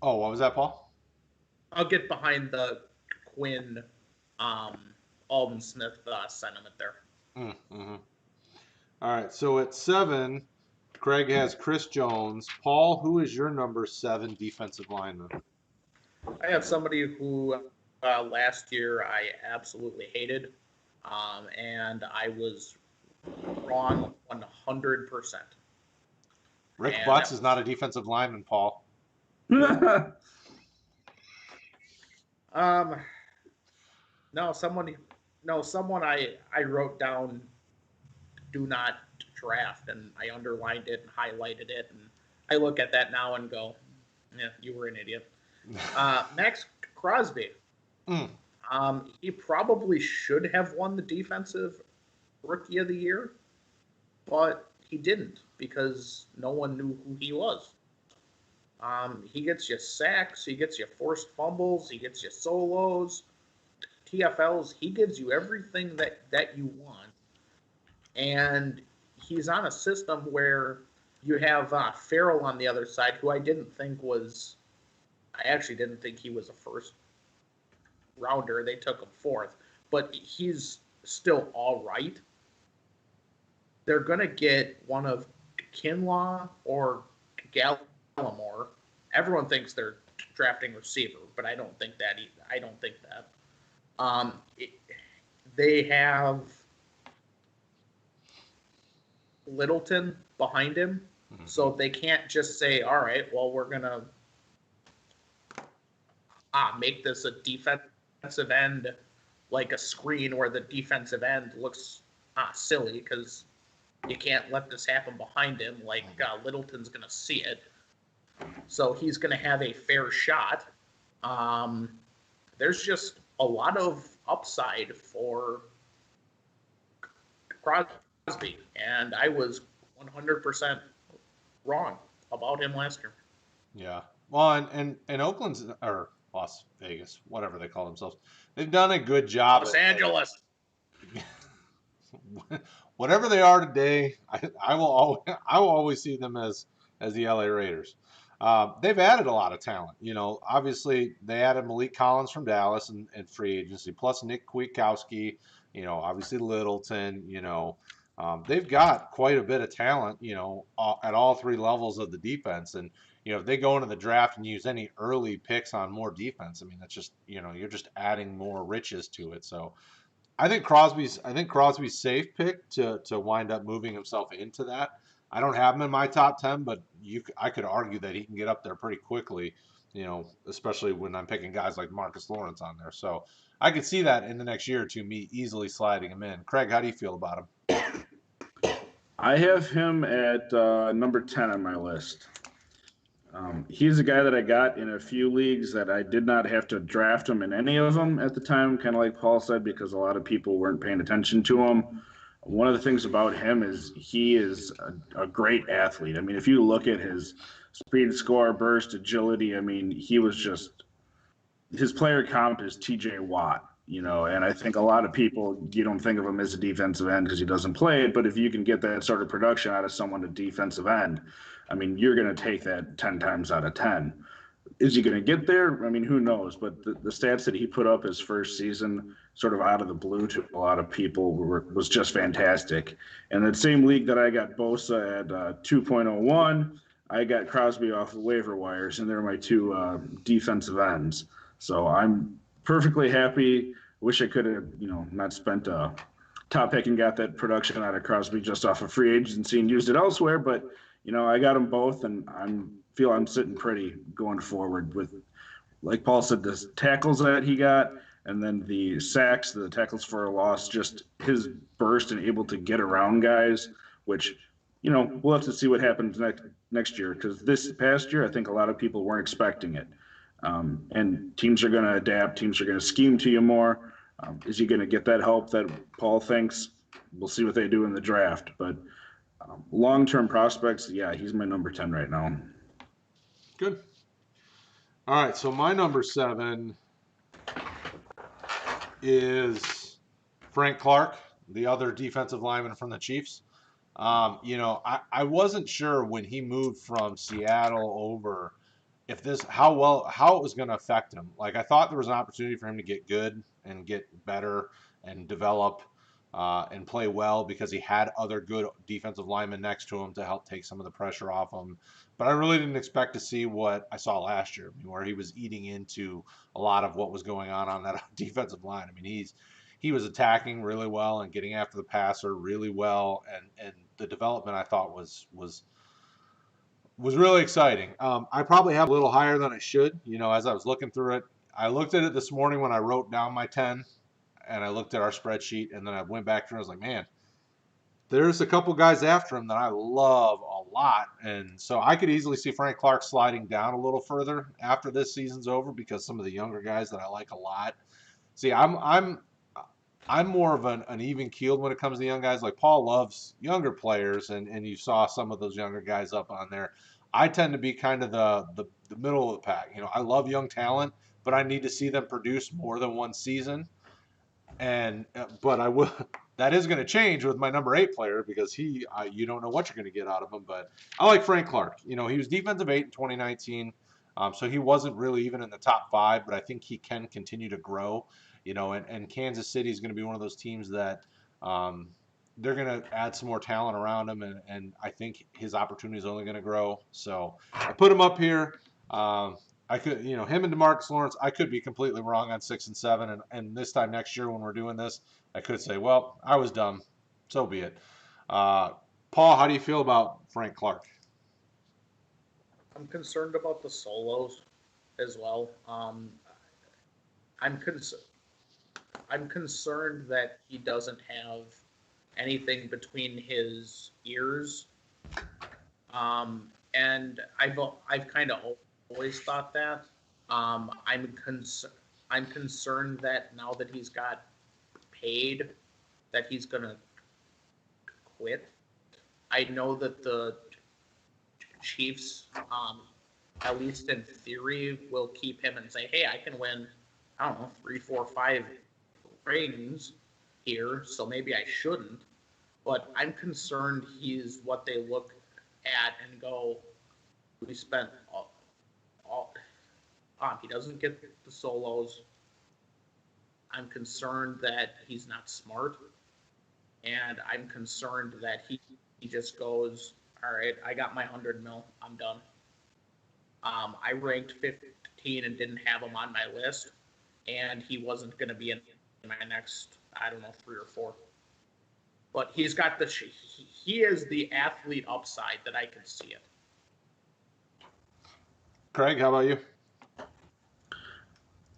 Oh, what was that, Paul? I'll get behind the Quinn, Alden Smith sentiment there. Mm-hmm. All right. So at 7, Craig has Chris Jones. Paul, who is your number 7 defensive lineman? I have somebody who last year I absolutely hated, and I was wrong 100%. Rick Butts is not a defensive lineman, Paul. No, someone I wrote down do not draft, and I underlined it and highlighted it, and I look at that now and go, yeah, you were an idiot. Max Crosby. Mm. He probably should have won the defensive rookie of the year, but he didn't because no one knew who he was. He gets you sacks, he gets you forced fumbles, he gets you solos, TFLs. He gives you everything that you want, and he's on a system where you have Farrell on the other side, who I didn't think was. I actually didn't think he was a first rounder. They took him fourth, but he's still all right. They're gonna get one of Kinlaw or Gallimore. Everyone thinks they're drafting receiver, but I don't think that either. I don't think that. They have Littleton behind him, so they can't just say, "All right, well, we're gonna make this a defensive end, like a screen where the defensive end looks silly because you can't let this happen behind him. Like Littleton's gonna see it, so he's gonna have a fair shot." There's just a lot of upside for Crosby, and I was 100% wrong about him last year. Yeah. Well, and Oakland's or Las Vegas, whatever they call themselves, they've done a good job. Los Angeles. Whatever they are today, I will always see them as the LA Raiders. They've added a lot of talent. You know, obviously they added Malik Collins from Dallas and free agency, plus Nick Kwiatkowski. You know, obviously Littleton. You know, they've got quite a bit of talent. You know, at all three levels of the defense, and you know, if they go into the draft and use any early picks on more defense, I mean, that's just, you know, you're just adding more riches to it. So I think Crosby's safe pick to wind up moving himself into that. I don't have him in my top 10, but I could argue that he can get up there pretty quickly, you know, especially when I'm picking guys like Marcus Lawrence on there. So I could see that in the next year or two, me easily sliding him in. Craig, how do you feel about him? I have him at number 10 on my list. He's a guy that I got in a few leagues that I did not have to draft him in any of them at the time, kind of like Paul said, because a lot of people weren't paying attention to him. One of the things about him is he is a great athlete. I mean, if you look at his speed, score, burst, agility, I mean, he was just his player comp is TJ Watt, you know, and I think a lot of people, you don't think of him as a defensive end because he doesn't play it, but if you can get that sort of production out of someone at defensive end, I mean, you're going to take that 10 times out of 10. Is he going to get there? I mean, who knows? But the stats that he put up his first season, sort of out of the blue to a lot of people, was just fantastic. And that same league that I got Bosa at 2.01, I got Crosby off the waiver wires, and they're my two defensive ends. So I'm perfectly happy. Wish I could have, you know, not spent a top pick and got that production out of Crosby just off of free agency and used it elsewhere. But, you know, I got them both, and feel I'm sitting pretty going forward with, like Paul said, the tackles that he got, and then the sacks, the tackles for a loss, just his burst and able to get around guys, which, you know, we'll have to see what happens next year, because this past year I think a lot of people weren't expecting it. And teams are going to adapt. Teams are going to scheme to you more. Is he going to get that help that Paul thinks? We'll see what they do in the draft. But long-term prospects, yeah, he's my number 10 right now. Good. All right, so my number 7 is Frank Clark, the other defensive lineman from the Chiefs. You know, I wasn't sure when he moved from Seattle over if how it was going to affect him. Like, I thought there was an opportunity for him to get good and get better and develop and play well because he had other good defensive linemen next to him to help take some of the pressure off him. But I really didn't expect to see what I saw last year, where he was eating into a lot of what was going on that defensive line. I mean, he was attacking really well and getting after the passer really well, and the development I thought was really exciting. I probably have a little higher than I should. You know, as I was looking through it, I looked at it this morning when I wrote down my 10. and I looked at our spreadsheet, and then I went back through and I was like, man, there's a couple guys after him that I love a lot. And so I could easily see Frank Clark sliding down a little further after this season's over because some of the younger guys that I like a lot. See, I'm more of an even keeled when it comes to young guys. Like Paul loves younger players, and you saw some of those younger guys up on there. I tend to be kind of the middle of the pack. You know, I love young talent, but I need to see them produce more than one season. And but I will. That is going to change with my number 8 player because you don't know what you're going to get out of him. But I like Frank Clark. You know, he was defensive 8 in 2019, so he wasn't really even in the top 5. But I think he can continue to grow. You know, and Kansas City is going to be one of those teams that they're going to add some more talent around him, and I think his opportunity is only going to grow. So I put him up here. I could, you know, him and DeMarcus Lawrence, I could be completely wrong on 6 and 7. And this time next year when we're doing this, I could say, well, I was dumb. So be it. Paul, how do you feel about Frank Clark? I'm concerned about the solos as well. I'm concerned that he doesn't have anything between his ears. And I've kind of always thought that. I'm concerned that now that he's got paid, that he's gonna quit. I know that the Chiefs, at least in theory, will keep him and say, "Hey, I can win, I don't know, 3, 4, 5 rings here, so maybe I shouldn't." But I'm concerned he's what they look at and go, "We spent all he doesn't get the solos." I'm concerned that he's not smart, and I'm concerned that he just goes, "All right, I got my 100 mil, I'm done." I ranked 15 and didn't have him on my list, and he wasn't going to be in my next, I don't know, 3 or 4. But he's got he is the athlete upside that I can see it. Craig, how about you?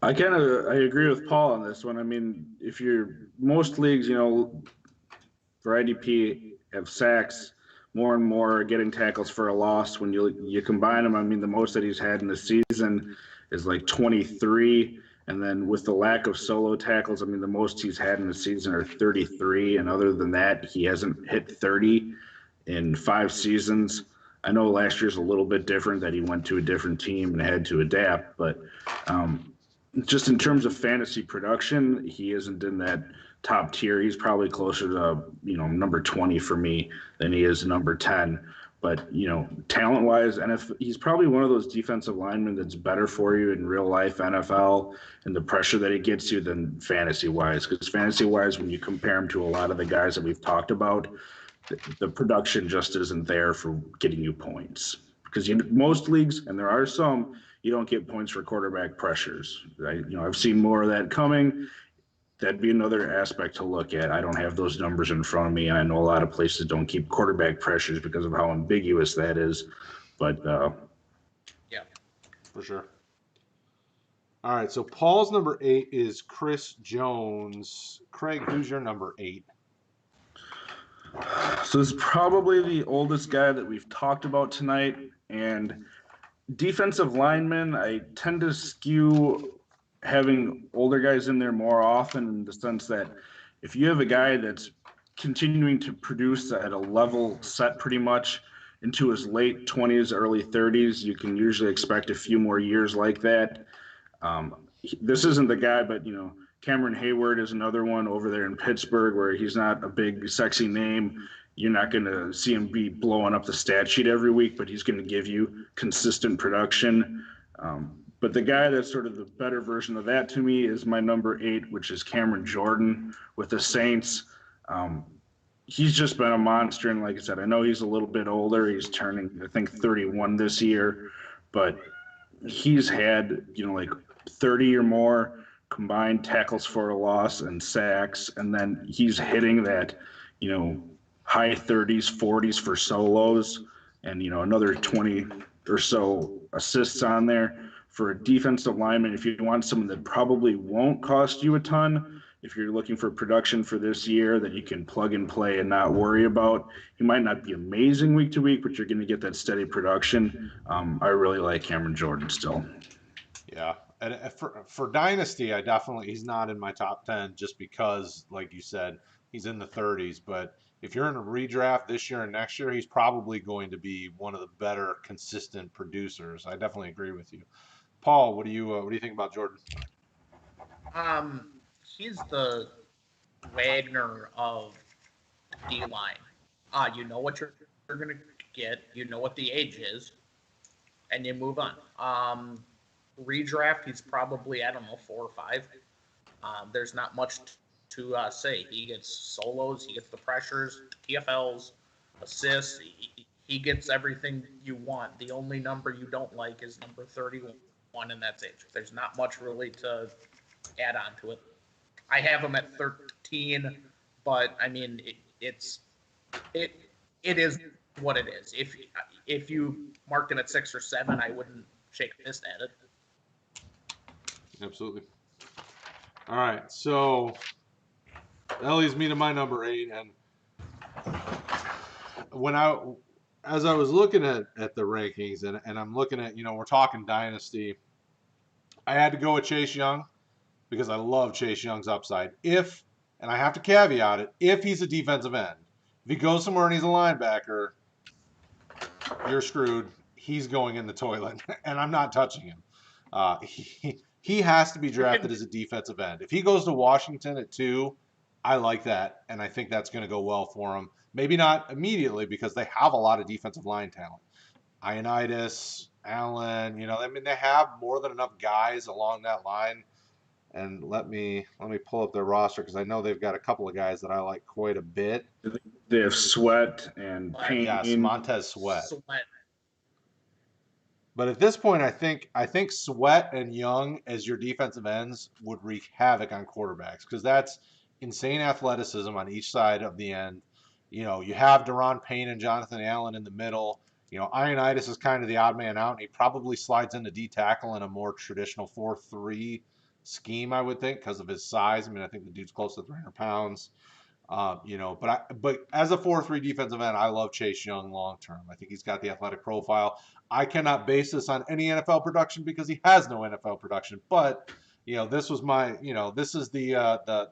I agree with Paul on this one. I mean, if you're most leagues, you know, for IDP have sacks more and more, getting tackles for a loss. When you combine them, I mean, the most that he's had in the season is like 23, and then with the lack of solo tackles, I mean, the most he's had in the season are 33, and other than that, he hasn't hit 30 in 5 seasons. I know last year's a little bit different that he went to a different team and had to adapt, but just in terms of fantasy production, he isn't in that top tier. He's probably closer to, you know, number 20 for me than he is number 10. But, you know, talent-wise, he's probably one of those defensive linemen that's better for you in real life NFL and the pressure that he gets you than fantasy-wise. Because fantasy-wise, when you compare him to a lot of the guys that we've talked about, the production just isn't there for getting you points. Because most leagues, and there are some, you don't get points for quarterback pressures. I've seen more of that coming. That'd be another aspect to look at. I don't have those numbers in front of me, and I know a lot of places don't keep quarterback pressures because of how ambiguous that is. But yeah, for sure. All right, so Paul's number 8 is Chris Jones. Craig, who's your number 8? So this is probably the oldest guy that we've talked about tonight, and defensive linemen, I tend to skew having older guys in there more often, in the sense that if you have a guy that's continuing to produce at a level set pretty much into his late 20s, early 30s, you can usually expect a few more years like that. This isn't the guy, but, you know, Cameron Hayward is another one over there in Pittsburgh where he's not a big, sexy name. You're not going to see him be blowing up the stat sheet every week, but he's going to give you consistent production. But the guy that's sort of the better version of that to me is my number 8, which is Cameron Jordan with the Saints. He's just been a monster, and like I said, I know he's a little bit older. He's turning, I think, 31 this year, but he's had, you know, like 30 or more combined tackles for a loss and sacks, and then he's hitting that, you know, high 30s, 40s for solos, and, you know, another 20 or so assists on there. For a defensive lineman, if you want someone that probably won't cost you a ton, if you're looking for production for this year that you can plug and play and not worry about. He might not be amazing week to week, but you're going to get that steady production. I really like Cameron Jordan still. Yeah, and for Dynasty, he's not in my top 10 just because, like you said, he's in the 30s. But if you're in a redraft this year and next year, he's probably going to be one of the better consistent producers. I definitely agree with you. Paul, what do you think about Jordan? He's the Wagner of D line. You know what you're gonna get. You know what the age is, and you move on. Redraft, he's probably, I don't know, 4 or 5. There's not much to say. He gets solos, he gets the pressures, TFLs, assists. He gets everything you want. The only number you don't like is number 31, and that's it. There's not much really to add on to it. I have him at 13, but I mean, it is what it is. If you marked him at 6 or 7, I wouldn't shake a fist at it. Absolutely. All right, so that leads me to my number 8, and as I was looking at the rankings, and I'm looking at, we're talking Dynasty, I had to go with Chase Young because I love Chase Young's upside. And I have to caveat it, if he's a defensive end. If he goes somewhere and he's a linebacker, you're screwed. He's going in the toilet, and I'm not touching him. He has to be drafted as a defensive end. If he goes to Washington at 2, I like that, and I think that's going to go well for him. Maybe not immediately because they have a lot of defensive line talent. Ioannidis, Allen, they have more than enough guys along that line. And let me pull up their roster because I know they've got a couple of guys that I like quite a bit. They have Sweat and Payne. Yes, Montez Sweat. But at this point, I think Sweat and Young as your defensive ends would wreak havoc on quarterbacks because that's insane athleticism on each side of the end. You have Daron Payne and Jonathan Allen in the middle. Ioannidis is kind of the odd man out, and he probably slides into D tackle in a more traditional 4-3 scheme, I would think, because of his size. I mean, I think the dude's close to 300 pounds. But as a 4-3 defensive end, I love Chase Young long term. I think he's got the athletic profile. I cannot base this on any NFL production because he has no NFL production. But this was this is the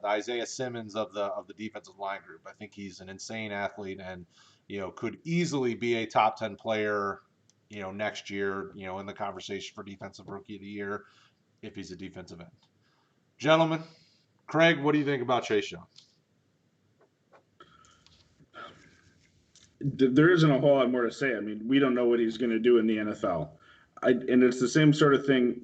Isaiah Simmons of the defensive line group. I think he's an insane athlete and could easily be a top 10 player next year in the conversation for defensive rookie of the year if he's a defensive end. Gentlemen, Craig, what do you think about Chase Young? There isn't a whole lot more to say. I mean, we don't know what he's going to do in the NFL. And it's the same sort of thing,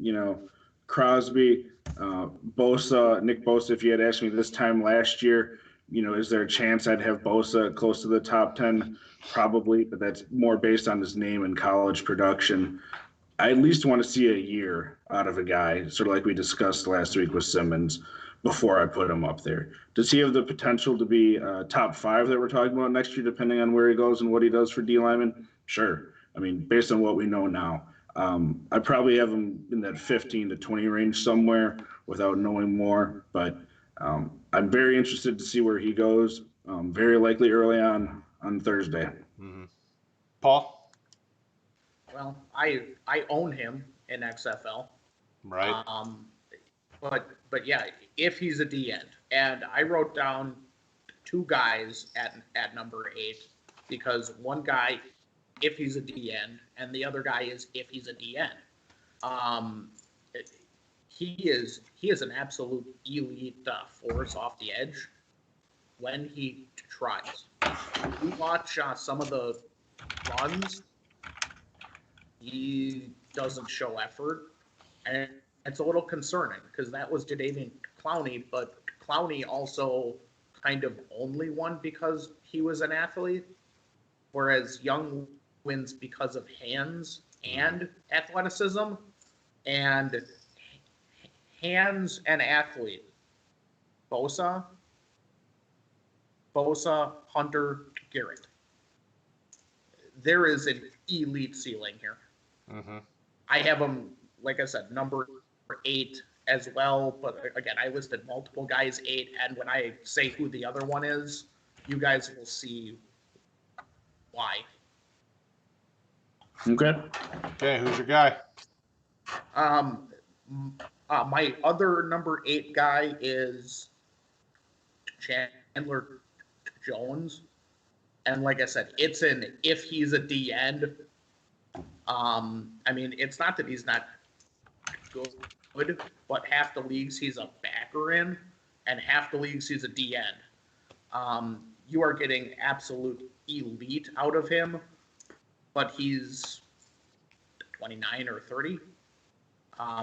Crosby, Bosa, Nick Bosa, if you had asked me this time last year, is there a chance I'd have Bosa close to the top 10? Probably, but that's more based on his name and college production. I at least want to see a year out of a guy, sort of like we discussed last week with Simmons, before I put him up there. Does he have the potential to be top 5 that we're talking about next year, depending on where he goes and what he does for D lineman? Sure. I mean, based on what we know now, I probably have him in that 15 to 20 range somewhere without knowing more. But I'm very interested to see where he goes. Very likely early on Thursday. Mm-hmm. Paul? Well, I own him in XFL. Right. But yeah, if he's a D end, and I wrote down 2 guys at number 8 because one guy, if he's a D end, and the other guy is if he's a D end. He is an absolute elite force off the edge when he tries. We watch some of the runs. He doesn't show effort, and it's a little concerning because that was Jadeveon Clowney, but Clowney also kind of only won because he was an athlete, whereas Young wins because of hands and athleticism, and hands and athlete. Bosa, Hunter, Garrett. There is an elite ceiling here. Mm-hmm. I have him, like I said, number 8 as well. But again, I listed multiple guys 8, and when I say who the other one is, you guys will see why. Okay. Okay, who's your guy? My other number 8 guy is Chandler Jones. And like I said, it's an if he's a D end. I mean, it's not that he's not good, but half the leagues he's a backer in, and half the leagues he's a D end. You are getting absolute elite out of him, but he's 29 or 30.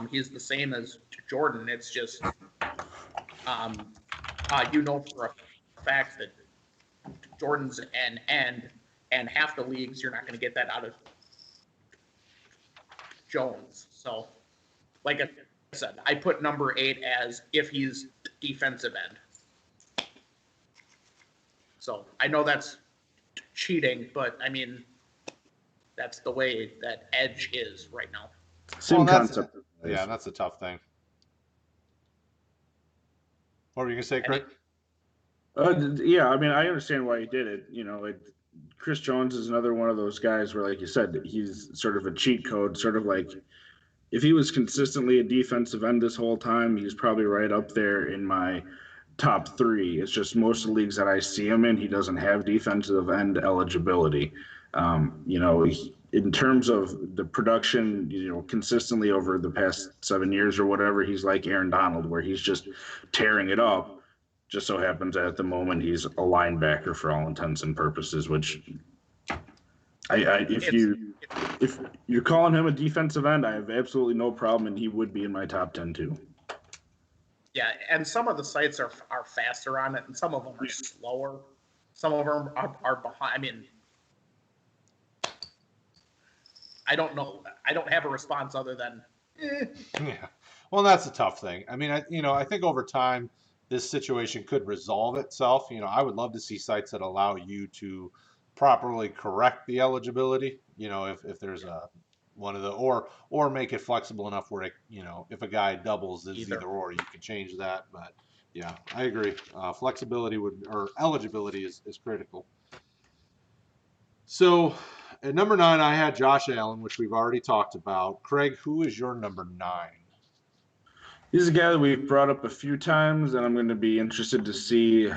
He's the same as Jordan. It's just, you know for a fact that Jordan's an end, and half the leagues you're not going to get that out of Jones. So, like I said, I put number 8 as if he's defensive end. So I know that's cheating, but I mean, that's the way that edge is right now. Same concept. Yeah, that's a tough thing. What were you gonna say, Craig? Yeah, I mean, I understand why he did it. You know, Chris Jones is another one of those guys where, like you said, he's sort of a cheat code, sort of like if he was consistently a defensive end this whole time, he's probably right up there in my top 3. It's just most of the leagues that I see him in, he doesn't have defensive end eligibility. You know, in terms of the production, you know, consistently over the past 7 years or whatever, he's like Aaron Donald, where he's just tearing it up. Just so happens at the moment he's a linebacker for all intents and purposes, which if you're calling him a defensive end, I have absolutely no problem, and he would be in my top 10 too. Yeah, and some of the sites are faster on it, and some of them are slower. Some of them are behind. I mean, I don't know. I don't have a response other than. Yeah, well, that's a tough thing. I mean, I think over time this situation could resolve itself. You know, I would love to see sites that allow you to properly correct the eligibility. You know, if there's a one of the or make it flexible enough where it, you know, if a guy doubles is either or, you can change that. But yeah, I agree. Flexibility or eligibility is critical. So at number 9, I had Josh Allen, which we've already talked about. Craig, who is your number 9? He's a guy that we've brought up a few times, and I'm going to be interested to see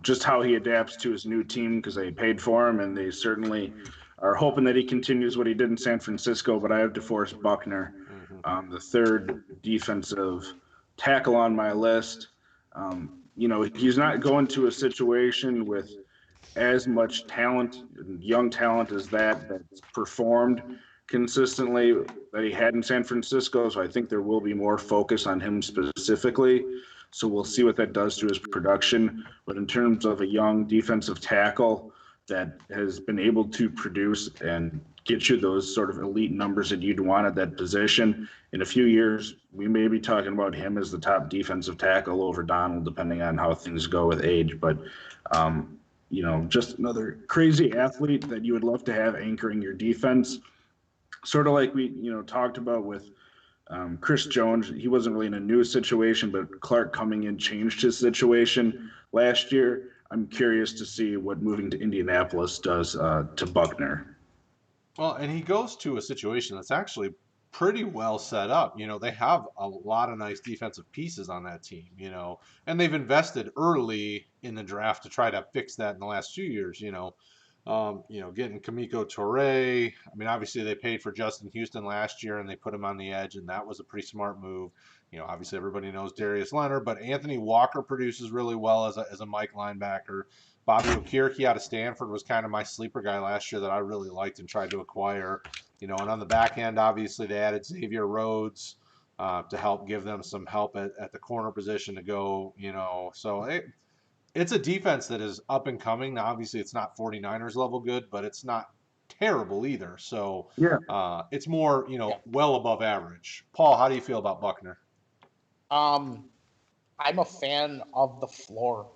just how he adapts to his new team because they paid for him, and they certainly are hoping that he continues what he did in San Francisco. But I have DeForest Buckner, the third defensive tackle on my list. You know, he's not going to a situation with as much talent, young talent as that's performed consistently that he had in San Francisco. So I think there will be more focus on him specifically. So we'll see what that does to his production. But in terms of a young defensive tackle that has been able to produce and get you those sort of elite numbers that you'd want at that position, in a few years, we may be talking about him as the top defensive tackle over Donald, depending on how things go with age. But, you know, just another crazy athlete that you would love to have anchoring your defense. Sort of like we, you know, talked about with Chris Jones. He wasn't really in a new situation, but Clark coming in changed his situation last year. I'm curious to see what moving to Indianapolis does to Buckner. Well, and he goes to a situation that's actually pretty well set up. You know, they have a lot of nice defensive pieces on that team, you know, and they've invested early in the draft to try to fix that in the last few years, you know. Getting Kamiko Toure. I mean, obviously they paid for Justin Houston last year and they put him on the edge, and that was a pretty smart move. You know, obviously everybody knows Darius Leonard, but Anthony Walker produces really well as a Mike linebacker. Bobby Okiriki out of Stanford was kind of my sleeper guy last year that I really liked and tried to acquire. You know, and on the back end, obviously they added Xavier Rhodes to help give them some help at the corner position to go. You know, so it's a defense that is up and coming. Now, obviously, it's not 49ers level good, but it's not terrible either. So it's more, you know, well above average. Paul, how do you feel about Buckner? I'm a fan of the floor.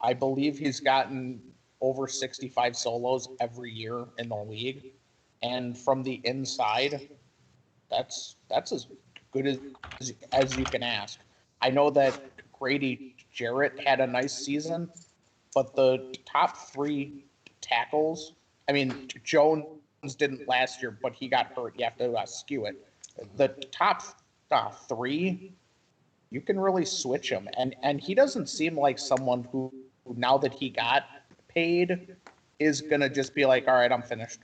I believe he's gotten over 65 solos every year in the league, and from the inside, that's as good as you can ask. I know that Grady Jarrett had a nice season, but the top 3 tackles, I mean, Jones didn't last year, but he got hurt. You have to skew it. The top 3, you can really switch him. And he doesn't seem like someone who, now that he got paid, is going to just be like, all right, I'm finished.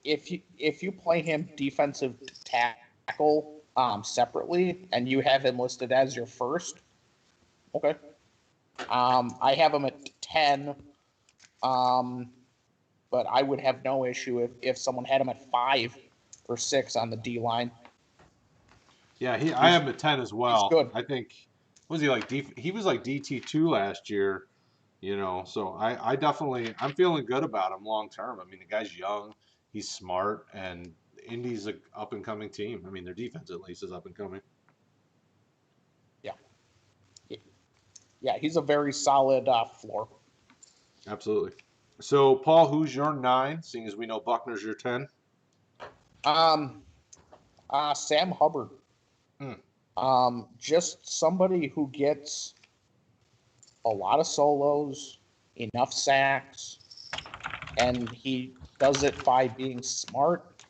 If you play him defensive tackle separately and you have him listed as your first, okay. I have him at 10, but I would have no issue if someone had him at 5 or 6 on the D line. Yeah, I have him at 10 as well. He's good. I think, was he like he was like DT2 last year, so I definitely, I'm feeling good about him long term. I mean, the guy's young, he's smart, and Indy's an up and coming team. I mean, their defense at least is up and coming. Yeah, he's a very solid floor. Absolutely. So, Paul, who's your 9, seeing as we know Buckner's your 10? Sam Hubbard. Just somebody who gets a lot of solos, enough sacks, and he does it by being smart,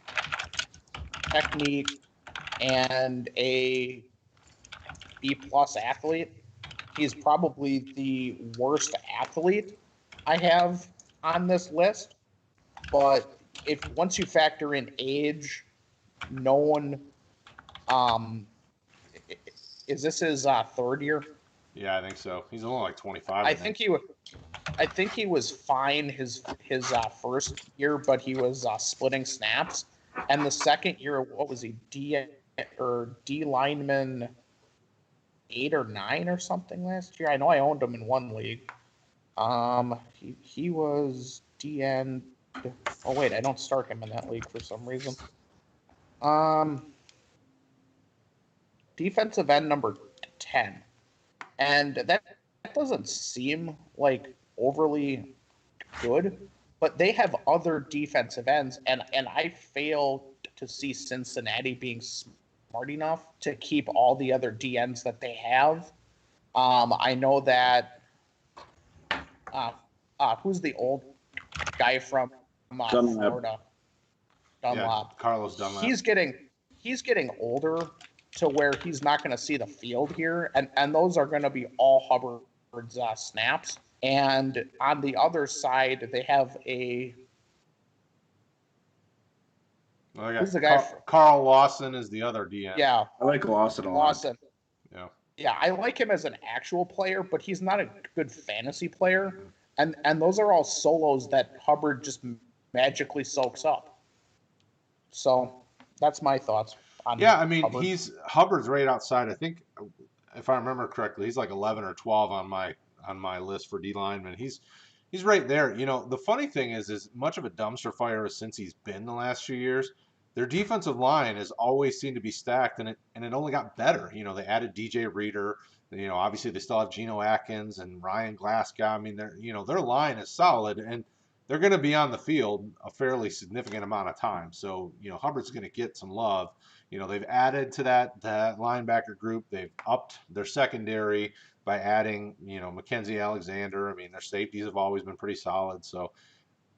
technique, and a B+ athlete. He's probably the worst athlete I have on this list, but once you factor in age, no one, is this his 3rd year? Yeah, I think so. He's only like 25. I think he was fine his first year, but he was splitting snaps, and the second year, what was he, D lineman 8 or 9 or something last year? I know I owned him in one league. He was DN. Oh wait, I don't start him in that league for some reason. Defensive end number 10, and that doesn't seem like overly good, but they have other defensive ends, and I fail to see Cincinnati being smart enough to keep all the other DNs that they have. I know that who's the old guy from Florida? Dunlap. Yeah, Carlos Dunlap. He's getting older to where he's not going to see the field here, and those are going to be all Hubbard's snaps. And on the other side, they have who's the guy? Carl Lawson is the other DN. Yeah, I like Lawson a lot. Yeah, I like him as an actual player, but he's not a good fantasy player. And those are all solos that Hubbard just magically soaks up. So that's my thoughts on I mean, Hubbard. Hubbard's right outside. I think, if I remember correctly, he's like 11 or 12 on my list for D lineman. He's right there. The funny thing is as much of a dumpster fire since he's been the last few years, their defensive line has always seemed to be stacked, and it only got better. They added DJ Reader. Obviously they still have Geno Atkins and Ryan Glasgow. I mean, their line is solid, and they're going to be on the field a fairly significant amount of time. So, Hubbard's going to get some love. They've added to that linebacker group. They've upped their secondary by adding, Mackenzie Alexander. I mean, their safeties have always been pretty solid. So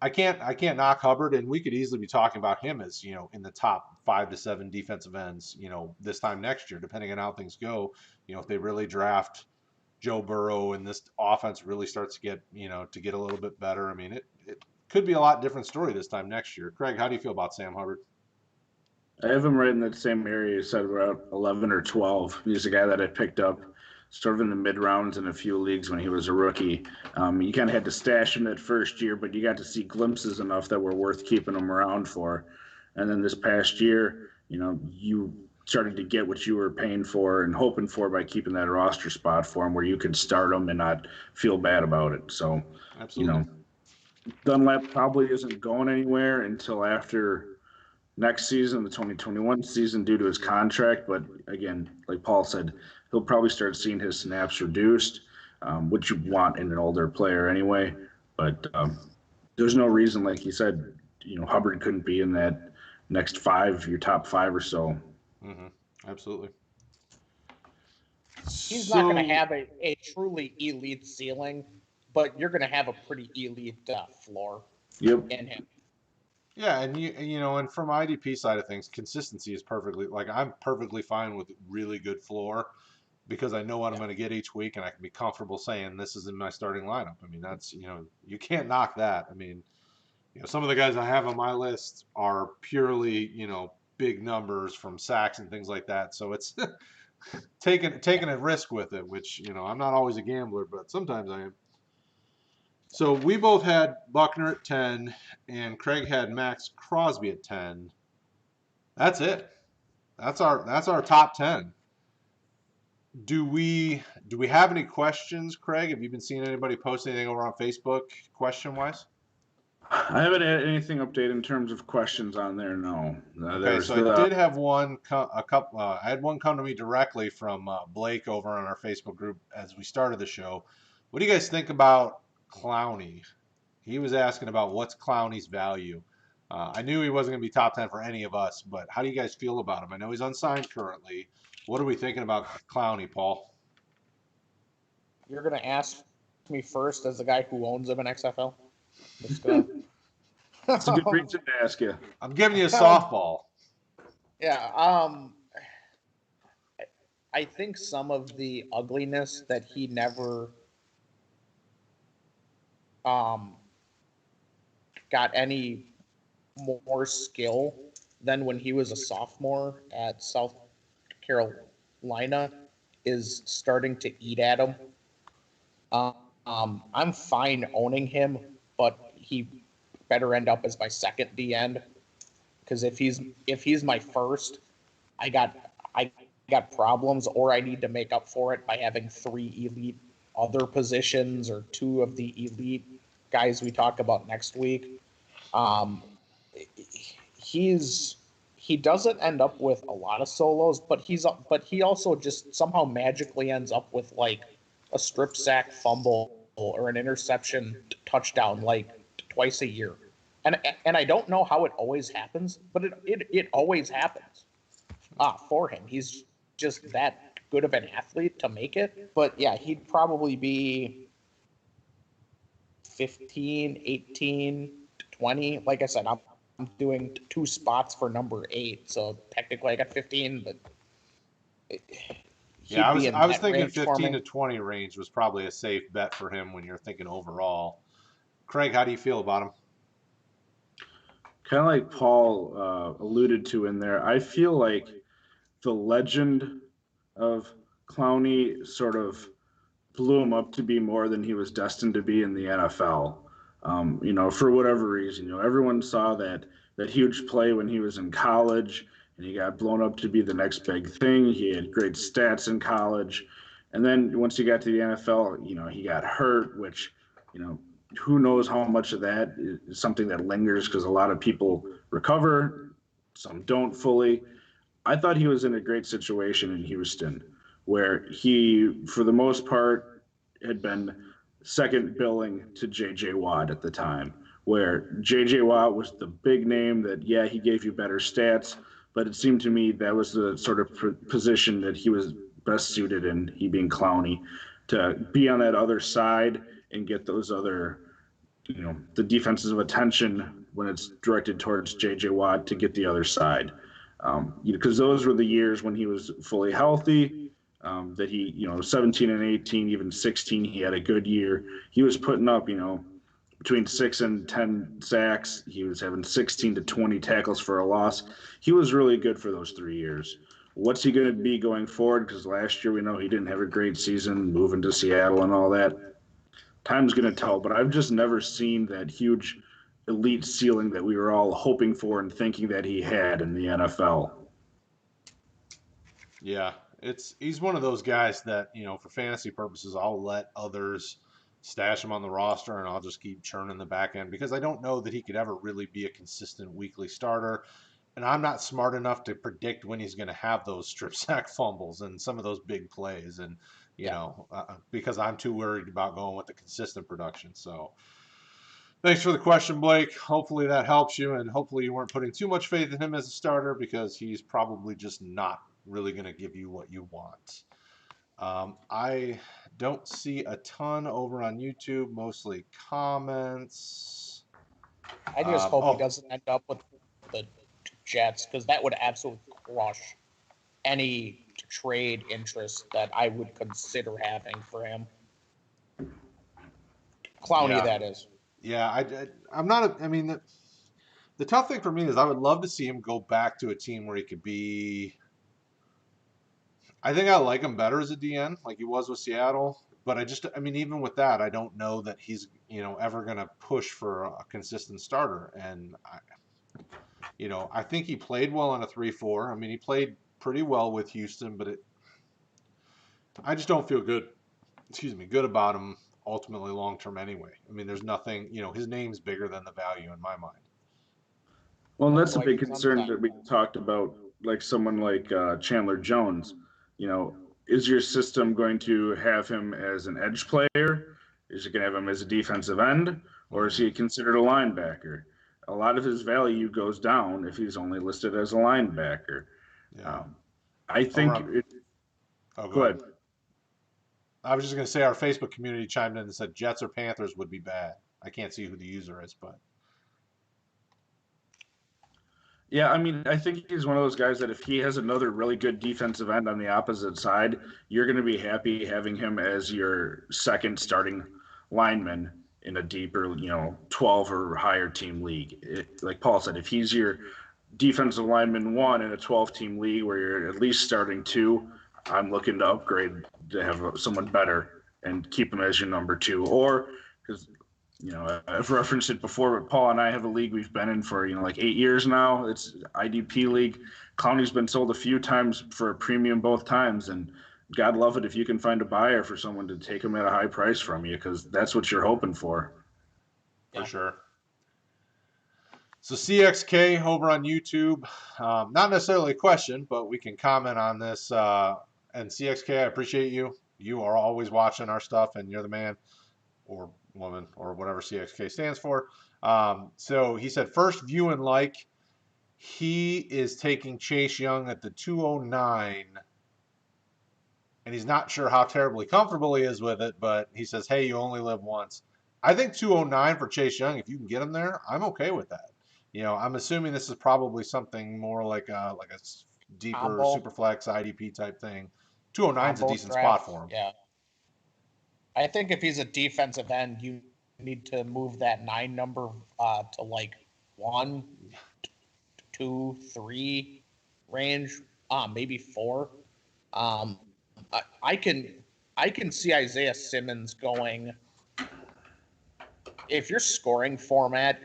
I can't knock Hubbard, and we could easily be talking about him as, in the top 5 to 7 defensive ends, this time next year, depending on how things go. If they really draft Joe Burrow and this offense really starts to get, to get a little bit better. I mean, it could be a lot different story this time next year. Craig, how do you feel about Sam Hubbard? I have him right in that same area you said, about 11 or 12. He's a guy that I picked up sort of in the mid-rounds in a few leagues when he was a rookie. You kind of had to stash him that first year, but you got to see glimpses enough that were worth keeping him around for. And then this past year, you started to get what you were paying for and hoping for by keeping that roster spot for him where you could start him and not feel bad about it. So, Absolutely. Dunlap probably isn't going anywhere until after next season, the 2021 season, due to his contract. But again, like Paul said, he'll probably start seeing his snaps reduced, which you want in an older player anyway. But there's no reason, like he said, Hubbard couldn't be in that next 5, your top 5 or so. Mm-hmm. Absolutely. He's not going to have a truly elite ceiling, but you're going to have a pretty elite floor in him. Yeah, and and from IDP side of things, consistency is I'm perfectly fine with really good floor because I know what I'm going to get each week, and I can be comfortable saying this is in my starting lineup. I mean, that's you can't knock that. I mean, some of the guys I have on my list are purely big numbers from sacks and things like that. So it's taking a risk with it, which I'm not always a gambler, but sometimes I am. So we both had Buckner at 10, and Craig had Max Crosby at 10. That's it. That's our top 10. Do we have any questions, Craig? Have you been seeing anybody post anything over on Facebook question wise? I haven't had anything updated in terms of questions on there. No. Okay, so I did have I had one come to me directly from Blake over on our Facebook group as we started the show. What do you guys think about Clowney? He was asking about what's Clowney's value. I knew he wasn't going to be top 10 for any of us, but how do you guys feel about him? I know he's unsigned currently. What are we thinking about Clowney, Paul? You're going to ask me first as the guy who owns him in XFL? That's a good reason to ask you. I'm giving you a softball. Yeah, I think some of the ugliness that he never got any more skill than when he was a sophomore at South Carolina is starting to eat at him. I'm fine owning him, but he better end up as my second D end, because if he's my first, I got problems, or I need to make up for it by having 3 elite other positions or 2 of the elite guys we talk about next week. He doesn't end up with a lot of solos, but he also just somehow magically ends up with like a strip sack, fumble, or an interception touchdown like twice a year. And I don't know how it always happens, but it always happens for him. He's just that good of an athlete to make it. But yeah, he'd probably be 15, 18, 20. Like I said, I'm doing 2 spots for number 8, so technically I got 15, but yeah, I was thinking 15 to 20 range was probably a safe bet for him when you're thinking overall. Craig, how do you feel about him? Kind of like Paul alluded to in there, I feel like the legend of Clowney sort of blew him up to be more than he was destined to be in the NFL. For whatever reason, everyone saw that huge play when he was in college, and he got blown up to be the next big thing. He had great stats in college, and then once he got to the NFL, he got hurt, which, who knows how much of that is something that lingers, because a lot of people recover, some don't fully. I thought he was in a great situation in Houston, where he, for the most part, had been second billing to J.J. Watt at the time, where J.J. Watt was the big name that, yeah, he gave you better stats, but it seemed to me that was the sort of position that he was best suited in, he being Clowney, to be on that other side and get those other, the defensive attention when it's directed towards J.J. Watt to get the other side. Because those were the years when he was fully healthy, that he, 17 and 18, even 16, he had a good year. He was putting up, between 6 and 10 sacks. He was having 16 to 20 tackles for a loss. He was really good for those 3 years. What's he going to be going forward? Because last year we know he didn't have a great season, moving to Seattle and all that. Time's going to tell, but I've just never seen that huge elite ceiling that we were all hoping for and thinking that he had in the NFL. Yeah, he's one of those guys that, for fantasy purposes, I'll let others stash him on the roster and I'll just keep churning the back end because I don't know that he could ever really be a consistent weekly starter. And I'm not smart enough to predict when he's going to have those strip sack fumbles and some of those big plays. And, because I'm too worried about going with the consistent production. So, Thanks for the question, Blake. Hopefully that helps you, and hopefully you weren't putting too much faith in him as a starter because he's probably just not really going to give you what you want. I don't see a ton over on YouTube, mostly comments. I just hope oh, he doesn't end up with the Jets, because that would absolutely crush any trade interest that I would consider having for him. Clowney, Yeah. that is. Yeah, I'm not. I mean, the tough thing for me is I would love to see him go back to a team where he could be. I think I like him better as a DN, like he was with Seattle. But I mean, even with that, I don't know that he's, ever going to push for a consistent starter. And I think he played well in a 3-4. I mean, he played pretty well with Houston, but I just don't feel good. Excuse me, good about him ultimately long term anyway. I mean, there's nothing. His name's bigger than the value in my mind. Well, and that's a big concern that we talked about, like someone like Chandler Jones. Is your system going to have him as an edge player? Is it going to have him as a defensive end? Or is he considered a linebacker? A lot of his value goes down if he's only listed as a linebacker. Yeah. I think. Go ahead. I was just going to say our Facebook community chimed in and said Jets or Panthers would be bad. I can't see who the user is, but. Yeah, I mean, I think he's one of those guys that if he has another really good defensive end on the opposite side, you're going to be happy having him as your second starting lineman in a deeper, 12 or higher team league. Like Paul said, if he's your defensive lineman 1 in a 12-team league where you're at least starting 2, I'm looking to upgrade to have someone better and keep him as your number 2. Or because I've referenced it before, but Paul and I have a league we've been in for, like 8 years now. It's IDP league. Clowney's been sold a few times for a premium both times, and God love it if you can find a buyer for someone to take him at a high price from you, because that's what you're hoping for. For sure. So CXK over on YouTube, not necessarily a question, but we can comment on this. And CXK, I appreciate you. You are always watching our stuff, and you're the man, or woman, or whatever CXK stands for. So he said, first view and like, he is taking Chase Young at the 209, and he's not sure how terribly comfortable he is with it, but he says, hey, you only live once. I think 209 for Chase Young, if you can get him there, I'm okay with that. I'm assuming this is probably something more like a deeper super flex IDP type thing. 209 is a decent spot for him. Yeah. I think if he's a defensive end, you need to move that 9 number to like 1, 2, 3 range, maybe 4. I can see Isaiah Simmons going. If your scoring format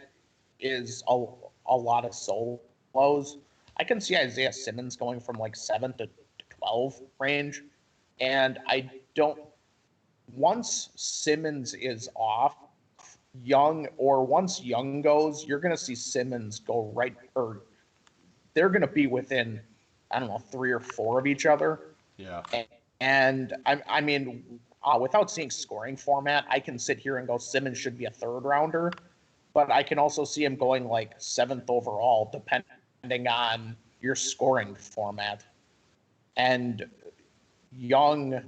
is a lot of solos, I can see Isaiah Simmons going from like 7 to 12 range, and I don't. Once Simmons is off, once Young goes, you're going to see Simmons go right, or they're going to be within, I don't know, 3 or 4 of each other. Yeah. And I mean, without seeing scoring format, I can sit here and go Simmons should be a 3rd rounder, but I can also see him going like 7th overall, depending on your scoring format. And Young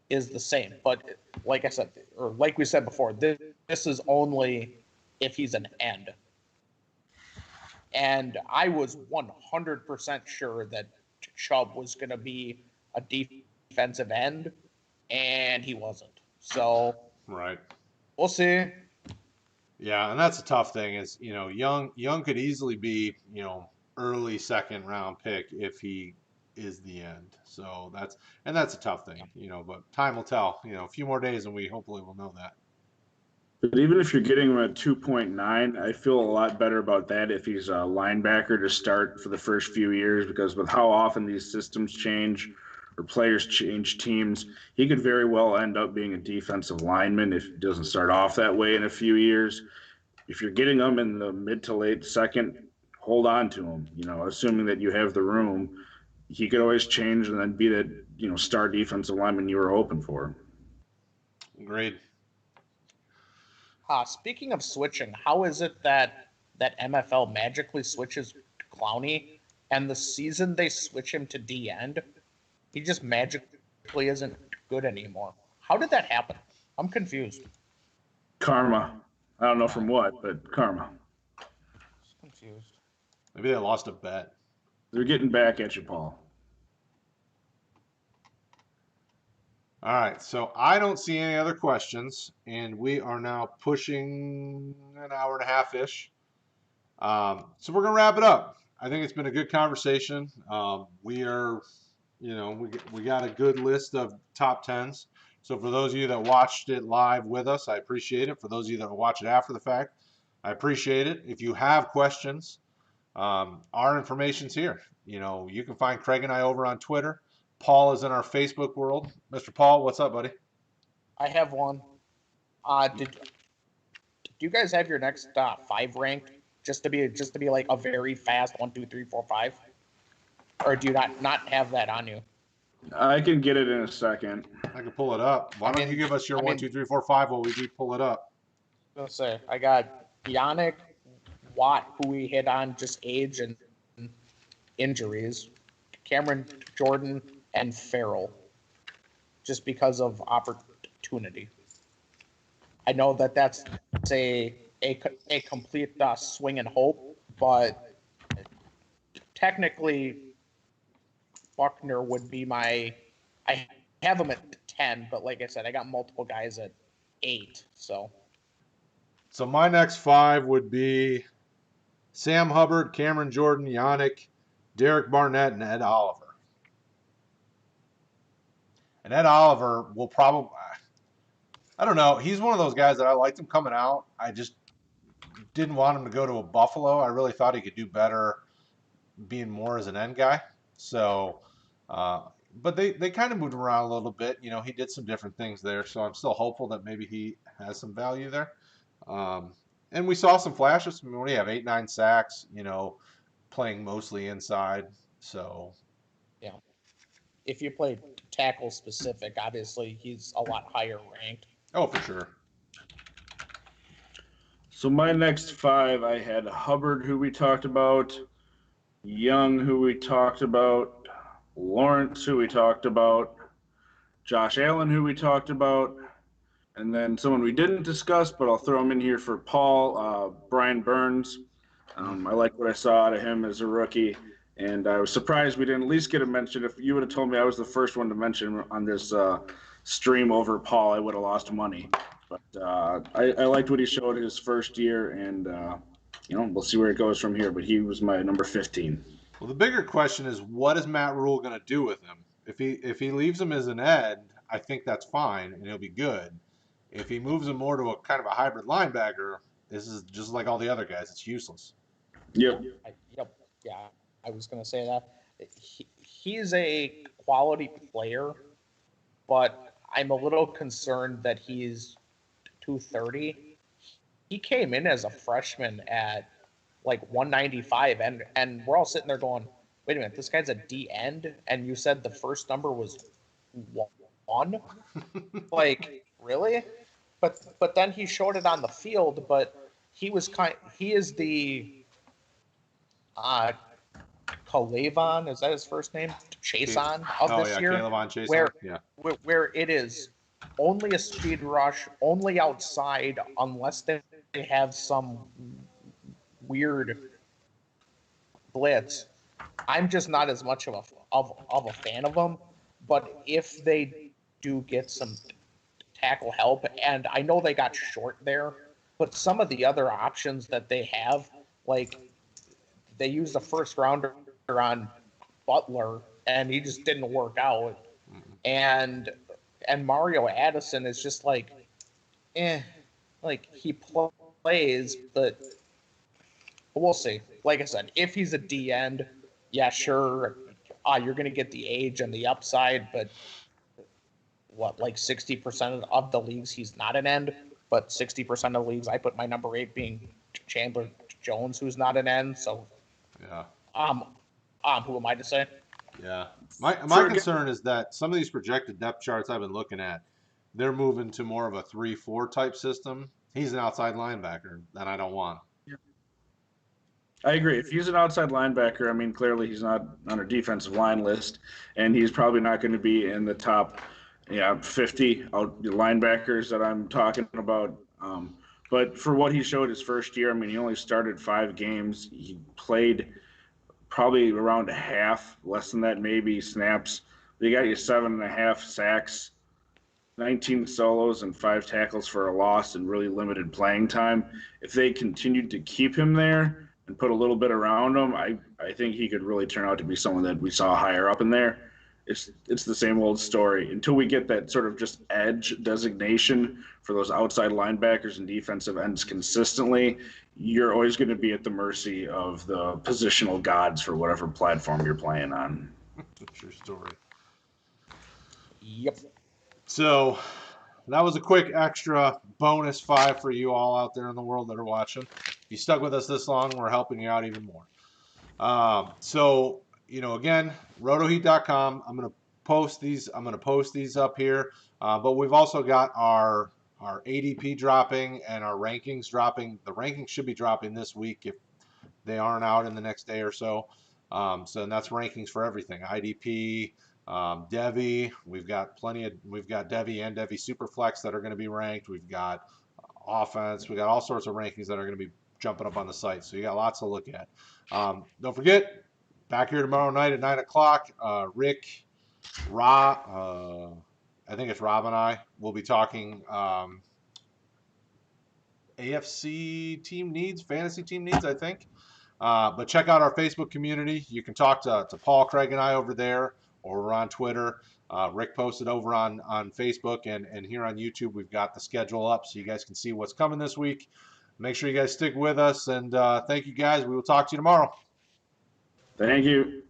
is the same, but like I said, or like we said before, this is only if he's an end. And I was 100% sure that Chubb was going to be a defensive end, and he wasn't. So right, we'll see. Yeah, and that's a tough thing. Is Young could easily be early 2nd round pick if he is the end. So that's a tough thing, but time will tell. A few more days and we hopefully will know that. But even if you're getting him at 2.9, I feel a lot better about that if he's a linebacker to start for the first few years, because with how often these systems change or players change teams, he could very well end up being a defensive lineman if he doesn't start off that way in a few years. If you're getting him in the mid to late 2nd, hold on to him, assuming that you have the room. He could always change and then be that, star defensive lineman you were hoping for. Agreed. Speaking of switching, how is it that MFL magically switches Clowney, and the season they switch him to D end, he just magically isn't good anymore? How did that happen? I'm confused. Karma. I don't know from what, but karma. Confused. Maybe they lost a bet. They're getting back at you, Paul. All right, so I don't see any other questions, and we are now pushing an hour and a half-ish. So we're going to wrap it up. I think it's been a good conversation. We are, we got a good list of top 10s. So for those of you that watched it live with us, I appreciate it. For those of you that watch it after the fact, I appreciate it. If you have questions, our information's here. You can find Craig and I over on Twitter. Paul is in our Facebook world. Mr. Paul, what's up, buddy? I have one. Do you guys have your next 5 ranked just to be like a very fast 1, 2, 3, 4, 5, or do you not have that on you? I can get it in a second. I can pull it up. Why don't you give us your 1, 2, 3, 4, 5 while we do pull it up? I was gonna say I got Yannick, Watt, who we hit on just age and injuries, Cameron Jordan, and Farrell, just because of opportunity. I know that's a complete swing and hope, but technically Buckner would be I have him at 10, but like I said, I got multiple guys at 8. So my next 5 would be Sam Hubbard, Cameron Jordan, Yannick, Derek Barnett, and Ed Oliver. And Ed Oliver will probably, I don't know, he's one of those guys that I liked him coming out. I just didn't want him to go to a Buffalo. I really thought he could do better being more as an end guy. So, but they kind of moved him around a little bit. He did some different things there. So I'm still hopeful that maybe he has some value there. And we saw some flashes. I mean, what do you have? 8, 9 sacks, playing mostly inside. So, yeah, if you play tackle specific, obviously he's a lot higher ranked. Oh, for sure. So my next 5, I had Hubbard, who we talked about, Young, who we talked about, Lawrence, who we talked about, Josh Allen, who we talked about, and then someone we didn't discuss, but I'll throw him in here for Paul, Brian Burns. I like what I saw out of him as a rookie, and I was surprised we didn't at least get a mention. If you would have told me I was the first one to mention on this stream over Paul, I would have lost money. But I liked what he showed his first year, and we'll see where it goes from here. But he was my number 15. Well, the bigger question is, what is Matt Rule going to do with him? If he leaves him as an end, I think that's fine, and he'll be good. If he moves him more to a kind of a hybrid linebacker, this is just like all the other guys. It's useless. Yep. Yeah, I was going to say that. He's a quality player, but I'm a little concerned that he's 230. He came in as a freshman at like 195, and we're all sitting there going, wait a minute, this guy's a D end, and you said the first number was 1? Like, really? But then he showed it on the field, but he is the Kalavon, is that his first name? Chason of this year. Kalavon Chason. Where it is only a speed rush, only outside, unless they have some weird blitz. I'm just not as much of a fan of them. But if they do get some tackle help, and I know they got short there, but some of the other options that they have, like they used a first rounder on Butler, and he just didn't work out. And Mario Addison is just like he plays, but we'll see. Like I said, if he's a D end, yeah, sure, you're going to get the age and the upside, but like 60% of the leagues he's not an end, but 60% of the leagues I put my number 8 being Chandler Jones, who's not an end. So yeah, who am I to say? Yeah, my concern is that some of these projected depth charts I've been looking at, they're moving to more of a 3-4 type system, He's an outside linebacker that I don't want. I agree. If he's an outside linebacker, I mean, clearly he's not on our defensive line list, and he's probably not going to be in the top, 50 linebackers that I'm talking about. But for what he showed his first year, I mean, he only started 5 games. He played probably around a half, less than that, maybe snaps. They got you 7.5 sacks, 19 solos, and 5 tackles for a loss, and really limited playing time. If they continued to keep him there and put a little bit around him, I think he could really turn out to be someone that we saw higher up in there. It's the same old story until we get that sort of just edge designation for those outside linebackers and defensive ends consistently. You're always going to be at the mercy of the positional gods for whatever platform you're playing on. True story. Yep. So that was a quick extra bonus 5 for you all out there in the world that are watching. If you stuck with us this long, we're helping you out even more. So, again, rotoheat.com. I'm going to post these up here. But we've also got our ADP dropping and our rankings dropping. The rankings should be dropping this week if they aren't out in the next day or so. And that's rankings for everything. IDP, Devi. We've got Devi and Devi Superflex that are going to be ranked. We've got offense. We got all sorts of rankings that are going to be jumping up on the site. So you got lots to look at. Don't forget, back here tomorrow night at 9 o'clock, Rick, Rob, I think it's Rob and I will be talking AFC team needs, fantasy team needs, I think. But check out our Facebook community. You can talk to Paul, Craig, and I over there, or we're on Twitter. Rick posted over on Facebook, and here on YouTube, we've got the schedule up so you guys can see what's coming this week. Make sure you guys stick with us, and thank you guys. We will talk to you tomorrow. Thank you.